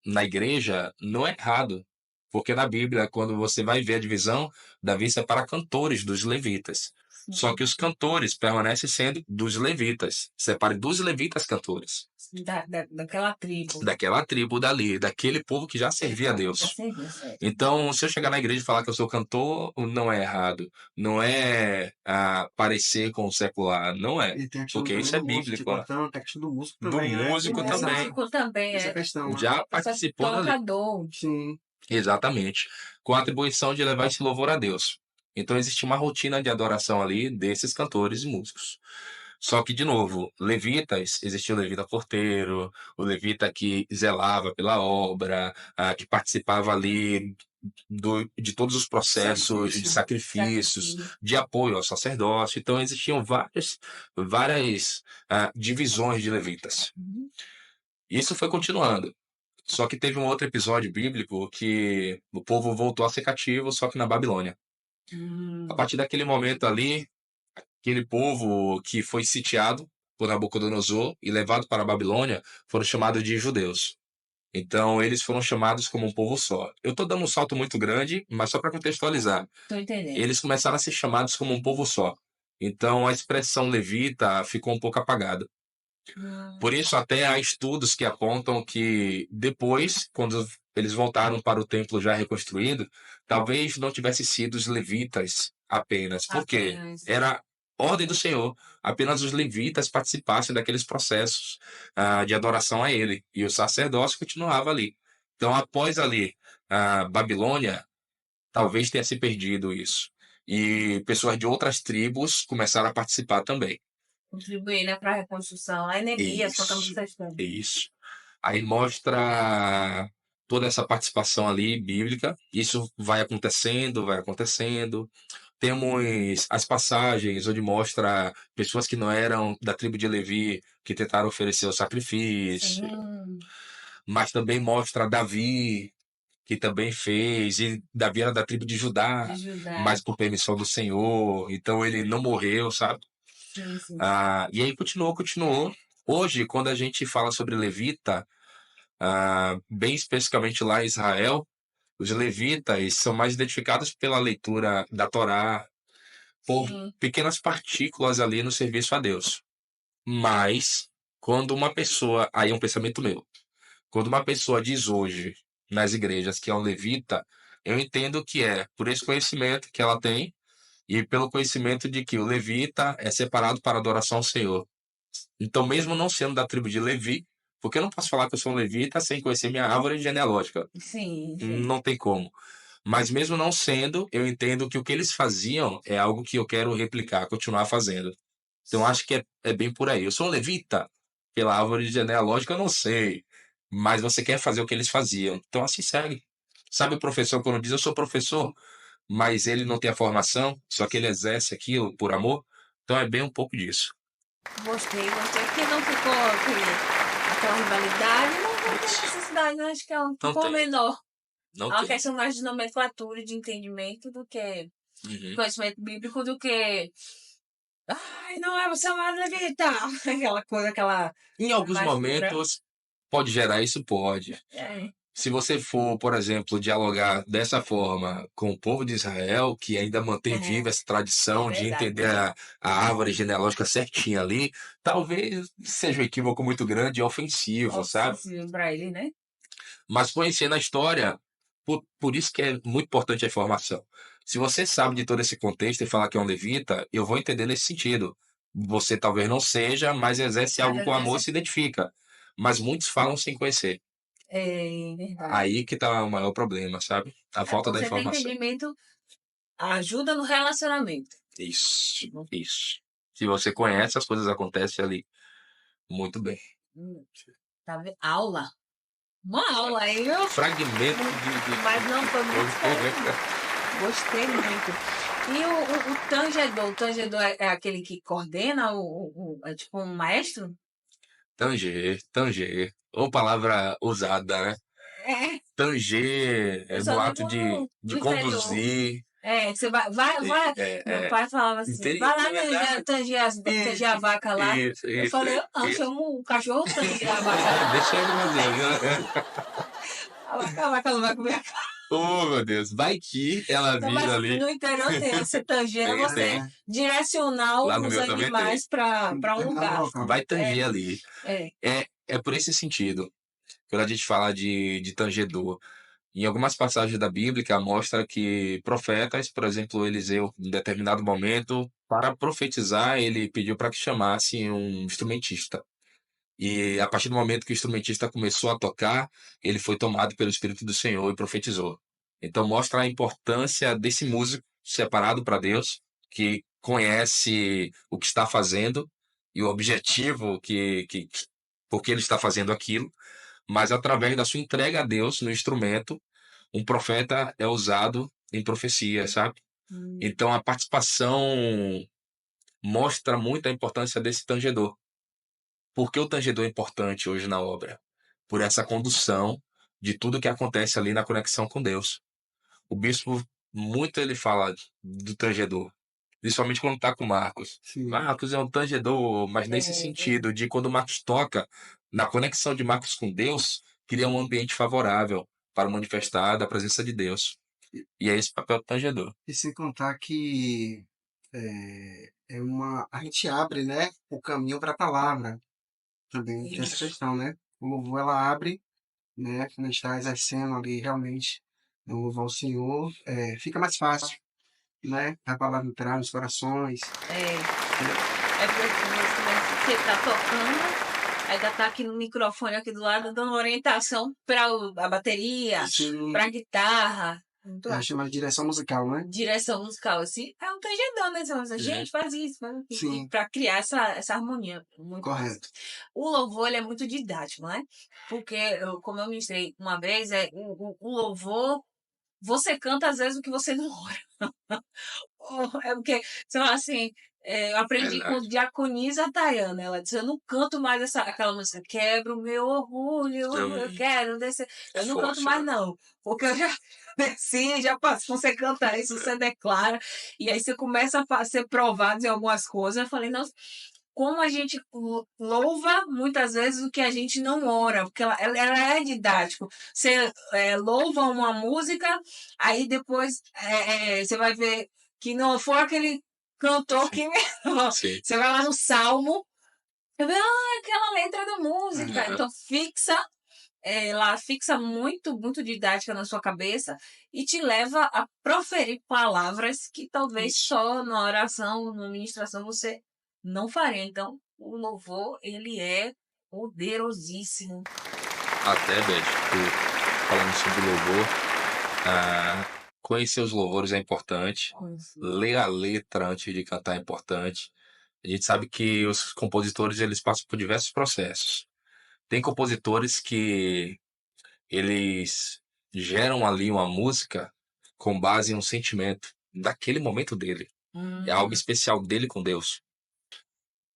Speaker 1: na igreja não é errado. Porque na Bíblia, quando você vai ver a divisão, Davi separa cantores dos levitas. Só que os cantores permanecem sendo dos levitas. Separe dos levitas cantores.
Speaker 2: Daquela tribo.
Speaker 1: Daquela tribo dali, daquele povo que já servia a
Speaker 2: Já
Speaker 1: Deus.
Speaker 2: serviu, certo.
Speaker 1: Então, se eu chegar na igreja e falar que eu sou cantor, não é errado. Não é parecer com o secular. Não é.
Speaker 3: E tem a questão
Speaker 1: Porque
Speaker 3: também
Speaker 1: isso é
Speaker 3: do músico, te
Speaker 1: bíblico, né?
Speaker 3: cortando, tem a questão do músico
Speaker 1: Do
Speaker 3: também, né?
Speaker 1: músico
Speaker 3: Tem
Speaker 2: O
Speaker 3: essa-
Speaker 1: também.
Speaker 2: músico também
Speaker 3: Essa questão, né?
Speaker 1: Já participou da lei.
Speaker 2: tocador.
Speaker 3: Sim.
Speaker 1: Exatamente. Com a atribuição de levar esse louvor a Deus. Então existe uma rotina de adoração ali desses cantores e músicos. Só que, de novo, levitas, existia o levita porteiro, o levita que zelava pela obra, que participava ali de todos os processos de sacrifícios, de apoio ao sacerdócio. Então existiam várias divisões de levitas.
Speaker 2: Uhum.
Speaker 1: Isso foi continuando. Só que teve um outro episódio bíblico que o povo voltou a ser cativo, só que na Babilônia. A partir daquele momento ali, aquele povo que foi sitiado por Nabucodonosor e levado para a Babilônia foram chamados de judeus. Então, eles foram chamados como um povo só. Eu estou dando um salto muito grande, mas só para contextualizar.
Speaker 2: Tô entendendo.
Speaker 1: Eles começaram a ser chamados como um povo só. Então, a expressão levita ficou um pouco apagada. Por isso, até há estudos que apontam que depois, quando eles voltaram para o templo já reconstruído, talvez não tivesse sido os levitas apenas, porque
Speaker 2: Apenas.
Speaker 1: era ordem do Senhor, apenas os levitas participassem daqueles processos de adoração a ele, e o sacerdócio continuava ali. Então, após ali a Babilônia, talvez tenha se perdido isso. E pessoas de outras tribos começaram a participar também.
Speaker 2: Contribuir, né, para a reconstrução. A Neemias,
Speaker 1: Isso.
Speaker 2: contando essa história.
Speaker 1: Isso. Aí mostra toda essa participação ali bíblica. Isso vai acontecendo, vai acontecendo. Temos as passagens onde mostra pessoas que não eram da tribo de Levi que tentaram oferecer o sacrifício. Mas também mostra Davi, que também fez. E Davi era da tribo de Judá,
Speaker 2: De Judá.
Speaker 1: mas por permissão do Senhor. Então ele não morreu, sabe?
Speaker 2: Sim, sim.
Speaker 1: E aí continuou. Hoje, quando a gente fala sobre levita, bem especificamente lá em Israel, os levitas são mais identificados pela leitura da Torá, por
Speaker 2: Sim.
Speaker 1: pequenas partículas ali no serviço a Deus. Mas, quando uma pessoa, aí é um pensamento meu, quando uma pessoa diz hoje nas igrejas que é um levita, eu entendo que é por esse conhecimento que ela tem e pelo conhecimento de que o levita é separado para adoração ao Senhor. Então, mesmo não sendo da tribo de Levi, porque eu não posso falar que eu sou um levita sem conhecer minha árvore genealógica.
Speaker 2: Sim.
Speaker 1: Não tem como. Mas mesmo não sendo, eu entendo que o que eles faziam é algo que eu quero replicar, continuar fazendo. Então, acho que é bem por aí. Eu sou um levita? Pela árvore genealógica, eu não sei. Mas você quer fazer o que eles faziam. Então, assim segue. Sabe o professor quando diz, eu sou professor, mas ele não tem a formação, só que ele exerce aquilo por amor? Então, é bem um pouco disso.
Speaker 2: Gostei. Porque não ficou aquela rivalidade, não tem necessidade, né? Acho que é um pouco
Speaker 1: tem.
Speaker 2: menor.
Speaker 1: Não
Speaker 2: É uma
Speaker 1: tem.
Speaker 2: questão mais de nomenclatura e de entendimento do que conhecimento bíblico, do que. Ai, não é você é uma levita! Aquela coisa, aquela.
Speaker 1: Em alguns
Speaker 2: mais
Speaker 1: momentos, pode gerar isso? Pode.
Speaker 2: É.
Speaker 1: Se você for, por exemplo, dialogar dessa forma com o povo de Israel, que ainda mantém viva essa tradição de
Speaker 2: verdade.
Speaker 1: entender a árvore genealógica certinha ali, talvez seja um equívoco muito grande e ofensivo, sabe?
Speaker 2: Para ele, né?
Speaker 1: Mas conhecendo a história, por isso que é muito importante a informação. Se você sabe de todo esse contexto e falar que é um levita, eu vou entender nesse sentido. Você talvez não seja, mas exerce algo com amor e se identifica. Mas muitos falam sem conhecer.
Speaker 2: É verdade.
Speaker 1: Aí que tá o maior problema, sabe? A falta da
Speaker 2: Você tem
Speaker 1: informação.
Speaker 2: entendimento, ajuda no relacionamento.
Speaker 1: Isso. Se você conhece, as coisas acontecem ali muito bem.
Speaker 2: Tá vendo? Aula. Uma aula aí, viu?
Speaker 1: Fragmento
Speaker 2: Mas não, foi muito bom. Gostei muito. E o tangedor é aquele que coordena, é tipo um maestro?
Speaker 1: Tanger. Ou palavra usada, né?
Speaker 2: É.
Speaker 1: Tanger é
Speaker 2: Eu só
Speaker 1: do ato
Speaker 2: lembro
Speaker 1: de
Speaker 2: do
Speaker 1: conduzir.
Speaker 2: Você vai. Meu pai falava assim, vai lá tanger a vaca lá.
Speaker 1: Isso.
Speaker 2: Eu falei, não, chama o cachorro tanger a vaca.
Speaker 1: Deixa ele fazer.
Speaker 2: A vaca não vai comer a vaca.
Speaker 1: Oh, meu Deus. Vai que ela
Speaker 2: Então,
Speaker 1: vira
Speaker 2: mas
Speaker 1: ali.
Speaker 2: no interior tem essa tangeira,
Speaker 1: Tem,
Speaker 2: você
Speaker 1: tem.
Speaker 2: direcionar
Speaker 1: Lá no
Speaker 2: os
Speaker 1: meu também tem.
Speaker 2: animais para um
Speaker 3: Determinado
Speaker 2: lugar.
Speaker 3: local.
Speaker 1: Vai tanger ali.
Speaker 2: É.
Speaker 1: É por esse sentido. Quando a gente fala de tangedor. Em algumas passagens da Bíblia, mostra que profetas, por exemplo, Eliseu, em determinado momento, para profetizar, ele pediu para que chamasse um instrumentista. E a partir do momento que o instrumentista começou a tocar, ele foi tomado pelo Espírito do Senhor e profetizou. Então mostra a importância desse músico separado para Deus, que conhece o que está fazendo e o objetivo por que ele está fazendo aquilo, mas através da sua entrega a Deus no instrumento, um profeta é usado em profecia, sabe?
Speaker 2: Hum.
Speaker 1: Então a participação mostra muito a importância desse tangedor. Por que o tangedor é importante hoje na obra? Por essa condução de tudo que acontece ali na conexão com Deus. O bispo, muito ele fala do tangedor, principalmente quando está com Marcos.
Speaker 3: Sim.
Speaker 1: Marcos é um tangedor, mas nesse sentido de quando Marcos toca, na conexão de Marcos com Deus, cria um ambiente favorável para manifestar da presença de Deus. E é esse o papel do tangedor.
Speaker 3: E sem contar que a gente abre, né, o caminho para a palavra. Também tem essa
Speaker 2: Isso.
Speaker 3: questão, né? O louvor, ela abre, né, quando a gente está exercendo ali realmente o louvor ao Senhor, fica mais fácil, né? A palavra entrar nos corações.
Speaker 2: É porque você tá tocando, aí tá aqui no microfone aqui do lado, dando orientação para a bateria,
Speaker 3: Sim,
Speaker 2: para a guitarra. Muito
Speaker 3: é chamada direção musical, né?
Speaker 2: direção musical, assim, é um tangedão, né? Você fala, gente, faz isso,
Speaker 3: Sim,
Speaker 2: para criar essa harmonia. Muito massa.
Speaker 3: correto.
Speaker 2: O louvor, ele é muito didático, né? Porque, como eu ministrei uma vez, o louvor, você canta às vezes o que você não ora. É porque, você fala assim, eu aprendi com
Speaker 1: Verdade.
Speaker 2: Diaconisa Tayana. Ela disse: eu não canto mais aquela música, quebra o meu orgulho, eu quero descer. Eu não canto
Speaker 1: Forte,
Speaker 2: mais,
Speaker 1: né?
Speaker 2: não, porque eu já desci, já passou. Você canta isso, você declara, e aí você começa a ser provado em algumas coisas. Eu falei: nossa, como a gente louva muitas vezes o que a gente não ora, porque ela é didático. Você louva uma música, aí depois você vai ver que não foi aquele cantor que
Speaker 1: Sim.
Speaker 2: você vai lá no Salmo, você vê aquela letra da música.
Speaker 1: Uhum.
Speaker 2: Então ela fixa muito, muito didática na sua cabeça e te leva a proferir palavras que talvez só na oração, na ministração você não faria. Então, o louvor, ele é poderosíssimo.
Speaker 1: Até, Beth, falando sobre louvor, conhecer os louvores é importante. Ler a letra antes de cantar é importante. A gente sabe que os compositores eles passam por diversos processos. Tem compositores que eles geram ali uma música com base em um sentimento daquele momento dele. É algo especial dele com Deus.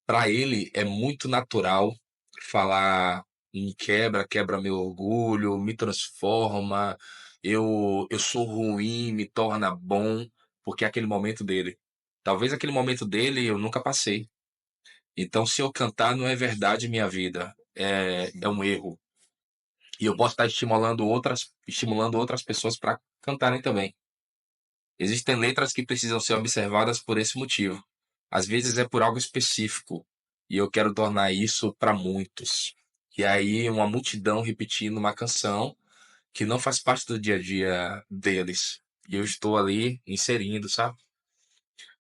Speaker 1: Para ele é muito natural falar em quebra meu orgulho, me transforma, eu sou ruim, me torna bom, porque é aquele momento dele. Talvez aquele momento dele eu nunca passei. Então, se eu cantar, não é verdade minha vida, é um erro. E eu posso estar estimulando outras pessoas para cantarem também. Existem letras que precisam ser observadas por esse motivo. Às vezes é por algo específico, e eu quero tornar isso para muitos. E aí, uma multidão repetindo uma canção que não faz parte do dia a dia deles. E eu estou ali inserindo, sabe?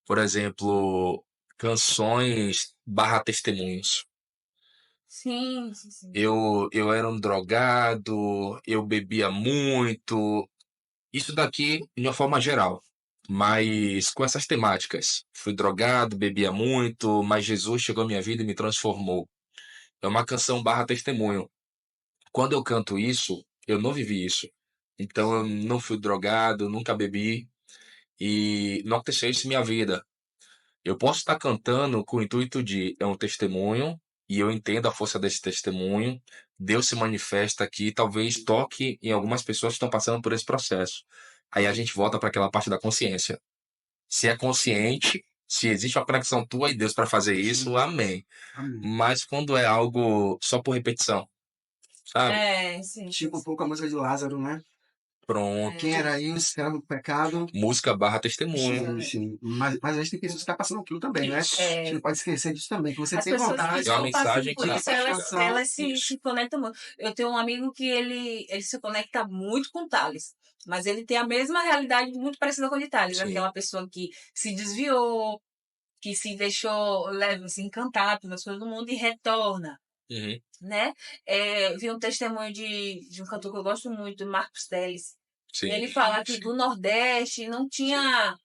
Speaker 1: Por exemplo, canções barra testemunhos.
Speaker 2: Sim, sim, sim.
Speaker 1: Eu era um drogado, eu bebia muito. Isso daqui de uma forma geral, mas com essas temáticas. Fui drogado, bebia muito, mas Jesus chegou à minha vida e me transformou. É uma canção barra testemunho. Quando eu canto isso, eu não vivi isso. Então eu não fui drogado, nunca bebi e não aconteceu isso em minha vida. Eu posso estar cantando com o intuito de é um testemunho e eu entendo a força desse testemunho. Deus se manifesta aqui, talvez toque em algumas pessoas que estão passando por esse processo. Aí a gente volta para aquela parte da consciência. Se é consciente, se existe uma conexão tua e Deus para fazer isso, amém.
Speaker 3: Amém.
Speaker 1: Mas quando é algo só por repetição, sabe?
Speaker 2: Sim.
Speaker 3: Tipo um pouco a música de Lázaro, né?
Speaker 1: Pronto.
Speaker 3: Quem era eu, escravo do pecado.
Speaker 1: Música barra testemunho.
Speaker 3: Sim. Mas a gente tem pessoas que estão passando aquilo também, né?
Speaker 1: Isso.
Speaker 3: A gente não pode esquecer disso também, que você
Speaker 2: As
Speaker 3: tem
Speaker 2: pessoas que
Speaker 3: vontade.
Speaker 1: É uma
Speaker 2: estão passando
Speaker 1: mensagem
Speaker 2: por
Speaker 1: que-
Speaker 2: isso, elas
Speaker 3: Satisfação.
Speaker 2: se
Speaker 1: Isso.
Speaker 2: conectam muito. Eu tenho um amigo que ele se conecta muito com Thales, mas ele tem a mesma realidade muito parecida com a de Thales.
Speaker 1: Sim.
Speaker 2: Aquela pessoa que se desviou, que se deixou se encantar pelas coisas do mundo e retorna,
Speaker 1: Uhum.
Speaker 2: né? Vi um testemunho de um cantor que eu gosto muito, Marcos Teles.
Speaker 1: Sim.
Speaker 2: Ele fala que do Nordeste não tinha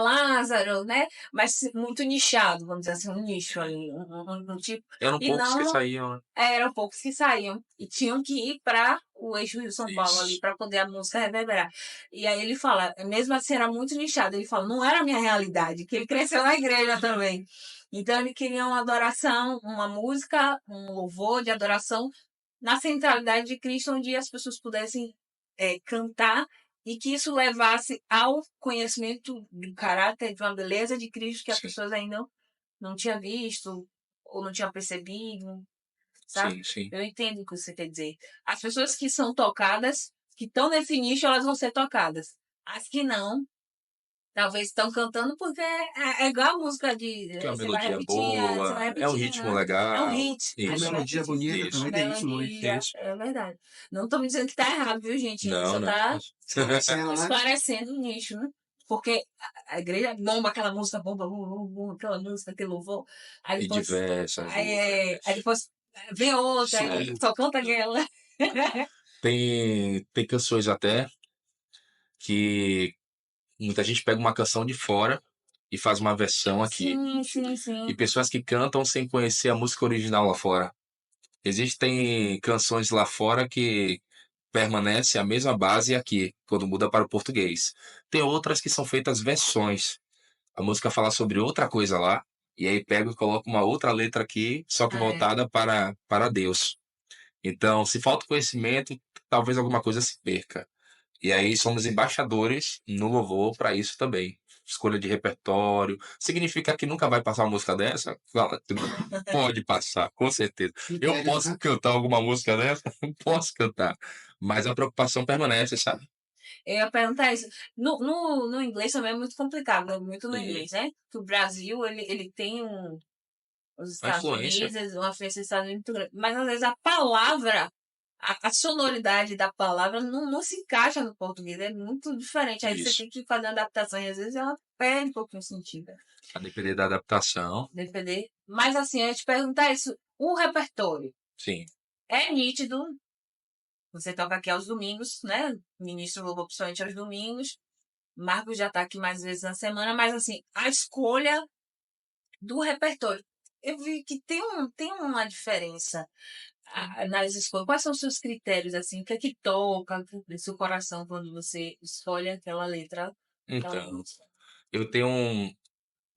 Speaker 2: Lázaro, né? Mas muito nichado, vamos dizer assim, um nicho ali, um tipo.
Speaker 1: Eram
Speaker 2: E
Speaker 1: poucos que
Speaker 2: não
Speaker 1: saíam, né?
Speaker 2: eram poucos que saíam e tinham que ir para o eixo Rio-São Paulo ali
Speaker 1: Isso.
Speaker 2: para poder a música reverberar. E aí ele fala, mesmo assim era muito nichado, ele fala, não era a minha realidade, que ele cresceu na igreja também. Então ele queria uma adoração, uma música, um louvor de adoração na centralidade de Cristo, onde as pessoas pudessem cantar e que isso levasse ao conhecimento do caráter, de uma beleza de Cristo que as
Speaker 1: Sim.
Speaker 2: pessoas ainda não tinham visto ou não tinham percebido, sabe?
Speaker 1: Sim.
Speaker 2: Eu entendo o que você quer dizer. As pessoas que são tocadas, que estão nesse nicho, elas vão ser tocadas. As que não, talvez estão cantando porque é igual a música de.
Speaker 1: Que é uma
Speaker 2: Você vai
Speaker 1: melodia
Speaker 2: repetir, você
Speaker 1: boa,
Speaker 2: vai
Speaker 1: é um
Speaker 2: repetindo.
Speaker 1: ritmo
Speaker 2: É um
Speaker 1: legal.
Speaker 2: hit. Aí
Speaker 3: A
Speaker 1: Isso.
Speaker 2: você vai
Speaker 3: melodia
Speaker 2: repetir.
Speaker 3: bonita
Speaker 1: Isso.
Speaker 3: também tem isso muito.
Speaker 2: Melodia,
Speaker 1: Isso.
Speaker 2: é verdade. Não estou me dizendo que tá errado, viu, gente?
Speaker 1: Não,
Speaker 2: Só
Speaker 1: não.
Speaker 2: tá
Speaker 3: Esclarecendo, né?
Speaker 2: esclarecendo o nicho, né? Porque a igreja bomba aquela música, bomba, aquela música, aquele louvor. Aí
Speaker 1: E
Speaker 2: depois,
Speaker 1: diversas.
Speaker 2: aí depois vem outra, aí
Speaker 1: Sim.
Speaker 2: só canta aquela.
Speaker 1: Tem canções até que muita gente pega uma canção de fora e faz uma versão aqui.
Speaker 2: Sim.
Speaker 1: E pessoas que cantam sem conhecer a música original lá fora. Existem canções lá fora que permanece a mesma base aqui, quando muda para o português. Tem outras que são feitas versões. A música fala sobre outra coisa lá, e aí pega e coloca uma outra letra aqui, só que voltada para Deus. Então, se falta conhecimento, talvez alguma coisa se perca. E aí somos embaixadores no louvor para isso também. Escolha de repertório. Significa que nunca vai passar uma música dessa? Fala, pode passar, com certeza. Eu posso cantar alguma música dessa? Posso cantar. Mas a preocupação permanece, sabe?
Speaker 2: Eu ia perguntar isso. No inglês também é muito complicado, é muito no inglês, né? Que o Brasil, ele tem os
Speaker 1: A
Speaker 2: Estados
Speaker 1: influência.
Speaker 2: Unidos, uma influência dos Estados Unidos muito grande. Mas às vezes a palavra, a sonoridade da palavra não se encaixa no português, é muito diferente. Aí você
Speaker 1: Isso.
Speaker 2: tem que fazer uma adaptação e às vezes ela perde um pouquinho o sentido.
Speaker 1: A depender da adaptação,
Speaker 2: Depender. Mas assim, eu ia te perguntar isso, o repertório
Speaker 1: sim.
Speaker 2: é nítido. Você toca aqui aos domingos, né? Ministro louvor principalmente aos domingos. Marcos já tá aqui mais vezes na semana, mas assim, a escolha do repertório. Eu vi que tem uma diferença nas escolhas. Quais são os seus critérios, assim? O que é que toca no seu coração quando você escolhe aquela letra, aquela
Speaker 1: Então,
Speaker 2: música?
Speaker 1: eu tenho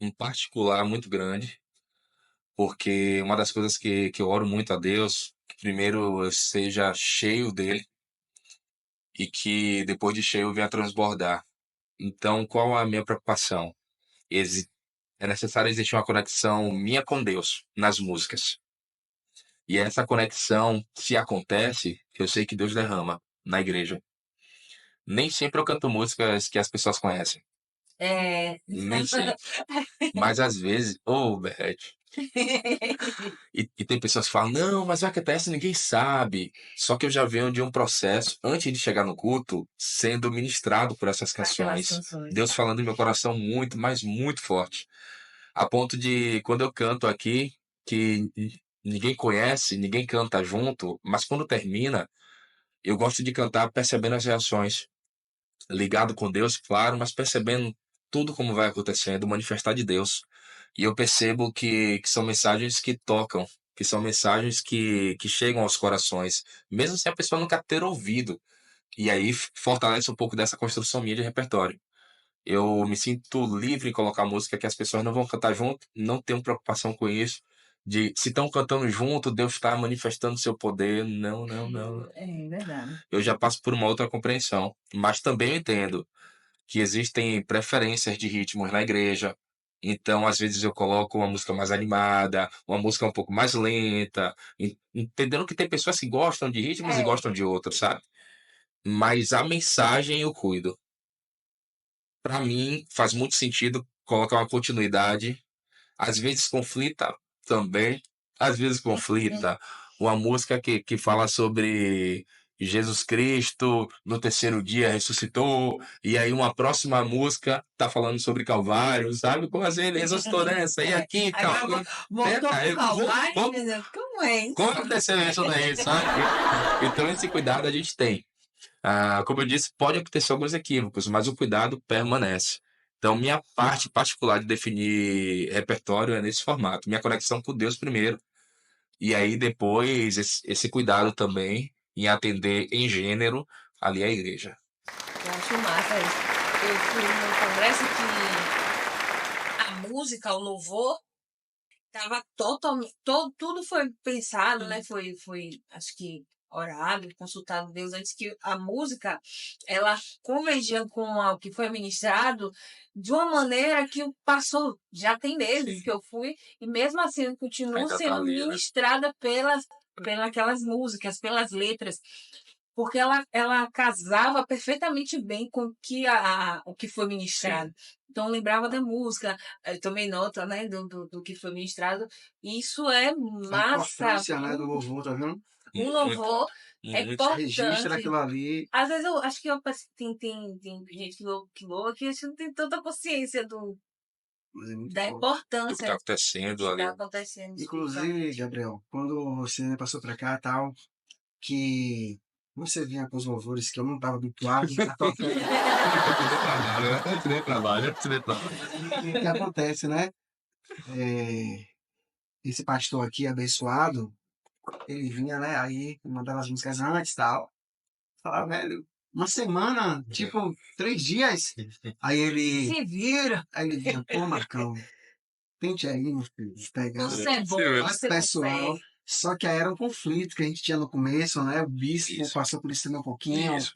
Speaker 1: um particular muito grande, porque uma das coisas que eu oro muito a Deus, que primeiro eu seja cheio dele e que depois de cheio eu venha transbordar. Então, qual a minha preocupação? É necessário existir uma conexão minha com Deus nas músicas. E essa conexão, se acontece, eu sei que Deus derrama na igreja. Nem sempre eu canto músicas que as pessoas conhecem. Nem sempre. Mas às vezes, Beth. E tem pessoas que falam, não, mas vai cantar essa, ninguém sabe. Só que eu já venho de um processo, antes de chegar no culto, sendo ministrado por essas
Speaker 2: Aquelas
Speaker 1: canções.
Speaker 2: canções.
Speaker 1: Deus falando em meu coração muito, mas muito forte. A ponto de, quando eu canto aqui, que ninguém conhece, ninguém canta junto, mas quando termina, eu gosto de cantar percebendo as reações. Ligado com Deus, claro, mas percebendo tudo como vai acontecendo, manifestar de Deus. E eu percebo que são mensagens que tocam, que são mensagens que chegam aos corações, mesmo sem a pessoa nunca ter ouvido. E aí fortalece um pouco dessa construção minha de repertório. Eu me sinto livre em colocar música que as pessoas não vão cantar junto, não tenho preocupação com isso. De se estão cantando junto, Deus está manifestando seu poder. Não, não, não.
Speaker 2: É verdade.
Speaker 1: Eu já passo por uma outra compreensão. Mas também eu entendo que existem preferências de ritmos na igreja. Então, às vezes, eu coloco uma música mais animada, uma música um pouco mais lenta, entendendo que tem pessoas que gostam de ritmos e
Speaker 2: É.
Speaker 1: gostam de outros, sabe? mas a mensagem eu cuido. Para mim, faz muito sentido colocar uma continuidade. Às vezes conflita também. Às vezes conflita uma música que fala sobre Jesus Cristo no terceiro dia ressuscitou, e aí uma próxima música tá falando sobre Calvário, sabe? Como assim? Ele ressuscitou nessa, e aqui,
Speaker 2: Agora voltou pro Calvário, né? Como é isso?
Speaker 1: como aconteceu isso daí, sabe? Então esse cuidado a gente tem. Como eu disse, pode acontecer alguns equívocos, mas o cuidado permanece. Então, minha parte particular de definir repertório é nesse formato. Minha conexão com Deus primeiro, e aí depois esse cuidado também em atender em gênero ali a igreja.
Speaker 2: Eu acho massa isso. Eu fui num congresso que a música, o louvor, tava totalmente. Tudo foi pensado, né? Foi, acho que, orado, consultado Deus antes que a música ela convergia com o que foi ministrado de uma maneira que passou. Já tem meses
Speaker 1: Sim.
Speaker 2: que eu fui, e mesmo assim continua
Speaker 1: Ainda tá
Speaker 2: sendo
Speaker 1: ali, né?
Speaker 2: ministrada pelas aquelas músicas, pelas letras. Porque ela casava perfeitamente bem com o que, o que foi ministrado. Então, eu lembrava da música, eu tomei nota, né, do que foi ministrado. E isso é
Speaker 3: A
Speaker 2: massa.
Speaker 3: importância, né, do louvor, tá vendo?
Speaker 2: O louvor é
Speaker 1: Muito.
Speaker 3: Registra
Speaker 2: importante.
Speaker 3: aquilo ali.
Speaker 2: Às vezes eu acho que tem gente que louva que a gente não tem tanta consciência
Speaker 3: Mas é muito
Speaker 2: da
Speaker 3: bom.
Speaker 1: Do que
Speaker 2: importância
Speaker 1: tá acontecendo
Speaker 2: que
Speaker 1: ali.
Speaker 2: está acontecendo.
Speaker 3: Inclusive, Gabriel, quando você passou pra cá e tal, que você vinha com os louvores que eu não estava habituado a tocar. O que acontece, né? Esse pastor aqui, abençoado, ele vinha, né? Aí mandava as músicas antes e tal. Falava, velho, uma semana, tipo, 3 dias. Aí ele.
Speaker 2: Se vira.
Speaker 3: Aí ele vinha, pô, Marcão, tente aí, meu filho, pegar
Speaker 2: Você é bom,
Speaker 3: mais
Speaker 2: você
Speaker 3: pessoal.
Speaker 2: consegue.
Speaker 3: Só que aí era um conflito que a gente tinha no começo, né? O bispo
Speaker 1: Isso.
Speaker 3: passou por isso também um pouquinho,
Speaker 1: Isso.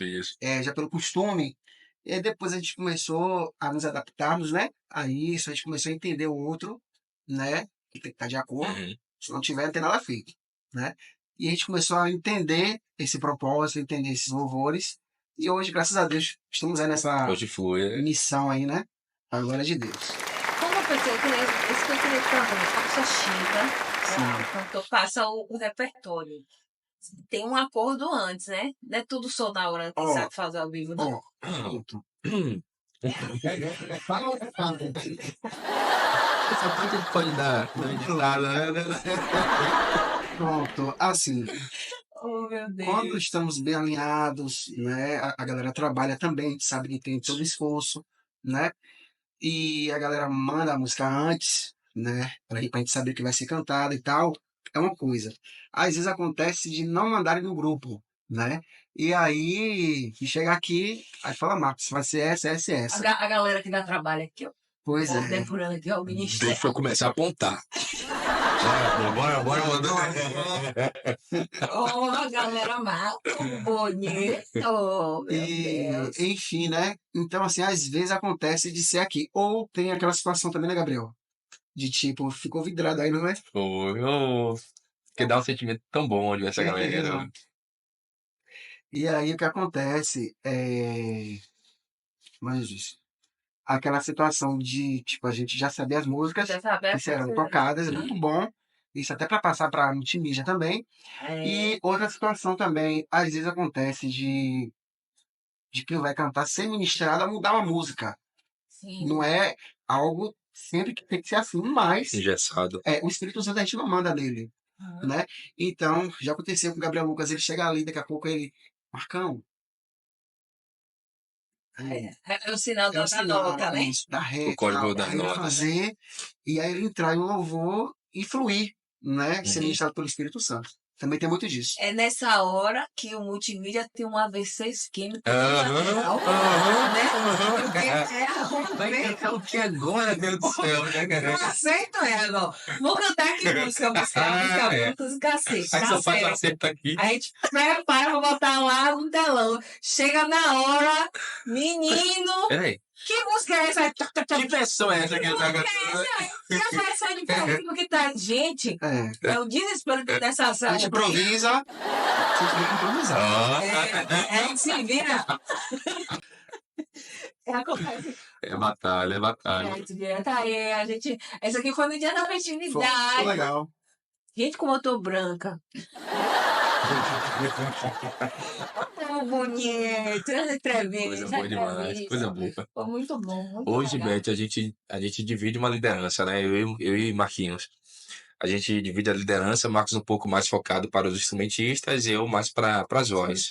Speaker 3: já pelo costume. E aí depois a gente começou a nos adaptarmos, né? A isso, a gente começou a entender o outro, né? Que tem que estar de acordo.
Speaker 1: Uhum.
Speaker 3: Se não tiver, não tem nada feito, né? E a gente começou a entender esse propósito, entender esses louvores. E hoje, graças a Deus, estamos aí nessa
Speaker 1: Hoje flui.
Speaker 3: missão aí, né? Para a glória de Deus.
Speaker 2: Como eu pensei, isso que eu queria te perguntar, a pessoa chega, quando passa o repertório. Tem um acordo antes, né? Não é tudo só na hora que
Speaker 3: Ó,
Speaker 2: sabe fazer ao vivo, não.
Speaker 3: Ó, pronto.
Speaker 1: Essa parte a gente pode dar nada, né?
Speaker 3: Pronto, assim,
Speaker 2: Oh, meu
Speaker 3: quando
Speaker 2: Deus.
Speaker 3: estamos bem alinhados, né? A galera trabalha também, a gente sabe que tem todo esforço, né? E a galera manda a música antes, né? Pra gente saber que vai ser cantada e tal. É uma coisa. Às vezes acontece de não mandarem no grupo, né? E aí, que chega aqui, aí fala, Marcos, vai ser essa e essa.
Speaker 2: A galera que dá trabalho aqui, ó.
Speaker 3: Pois é.
Speaker 2: Depurando aqui, ó, o ministério.
Speaker 1: Deixa eu começar a apontar. Bora mandar.
Speaker 2: Oh, a galera mata. Bonito. Oh, meu Deus.
Speaker 3: Enfim, né? Então, assim, às vezes acontece de ser aqui. Ou tem aquela situação também, né, Gabriel? De tipo, ficou vidrado aí, não é?
Speaker 1: Porque dá um sentimento tão bom de ver essa galera.
Speaker 3: E aí o que acontece é. Mas isso. Aquela situação de, tipo, a gente já sabia as músicas
Speaker 2: Já sabe
Speaker 3: que serão
Speaker 2: essa-
Speaker 3: tocadas, é muito bom. Isso até para passar para multimídia também.
Speaker 2: É,
Speaker 3: E outra situação também, às vezes acontece de quem vai cantar ser ministrado a mudar uma música.
Speaker 2: sim.
Speaker 3: Não é algo sempre que tem que ser assim, mas
Speaker 1: Engessado.
Speaker 3: o Espírito Santo a gente não manda nele,
Speaker 2: Uhum.
Speaker 3: né? Então, já aconteceu com o Gabriel Lucas, ele chega ali, daqui a pouco ele, Marcão,
Speaker 2: É o sinal da nota, né?
Speaker 3: isso, da ré,
Speaker 1: O código
Speaker 3: tal.
Speaker 1: das
Speaker 3: Aí ele
Speaker 1: notas.
Speaker 3: fazer, e aí ele entrar em um louvor e fluir, né? Ser
Speaker 1: Uhum.
Speaker 3: ministrado pelo Espírito Santo. Também tem muito disso.
Speaker 2: É nessa hora que o multimídia tem um AVC isquêmico
Speaker 1: Aham,
Speaker 2: lateral,
Speaker 1: aham,
Speaker 2: né?
Speaker 1: aham.
Speaker 2: Porque é a
Speaker 1: Vai cantar o que agora, Deus do céu, né,
Speaker 2: Eu
Speaker 1: cara?
Speaker 2: aceito ela. Vou cantar aqui música, música, cacete.
Speaker 1: Aí só faz
Speaker 2: Cacete.
Speaker 1: acerto aqui.
Speaker 2: A gente prepara pra botar lá no telão. Chega na hora, menino.
Speaker 1: Peraí,
Speaker 2: Que música é essa?
Speaker 1: Que versão é essa que ele tá
Speaker 2: Que
Speaker 1: cantando?
Speaker 2: a versão de fundo que tá... Gente, é o desespero dessa
Speaker 3: A
Speaker 2: sala.
Speaker 3: gente improvisa. A gente tem que improvisar.
Speaker 2: É, se vira. Acontece.
Speaker 1: É batalha, é batalha.
Speaker 2: Tá aí, a gente... Essa aqui foi no dia da
Speaker 3: Foi
Speaker 2: festividade.
Speaker 3: legal.
Speaker 2: Gente, como eu tô branca. Tão bonito.
Speaker 1: Coisa boa demais, coisa boa.
Speaker 2: Foi muito bom. Muito
Speaker 1: Hoje,
Speaker 2: legal.
Speaker 1: Beth, a gente divide uma liderança, né? Eu e Marquinhos. A gente divide a liderança, Marcos um pouco mais focado para os instrumentistas e eu mais para as vozes.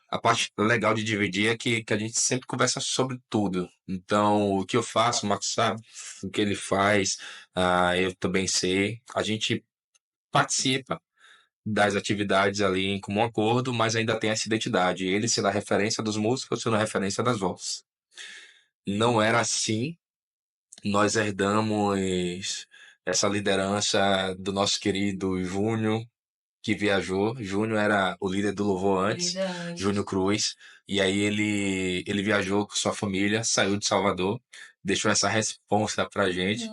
Speaker 1: A parte legal de dividir é que a gente sempre conversa sobre tudo. Então, o que eu faço, o Marcos sabe, o que ele faz, eu também sei. A gente participa das atividades ali em comum acordo, mas ainda tem essa identidade. Ele sendo a referência dos músicos, eu sendo a referência das vozes. Não era assim. Nós herdamos essa liderança do nosso querido Júnior, que viajou. Júnior era o líder do louvor antes, Júnior Cruz. E aí ele viajou com sua família, saiu de Salvador, deixou essa responsa pra gente.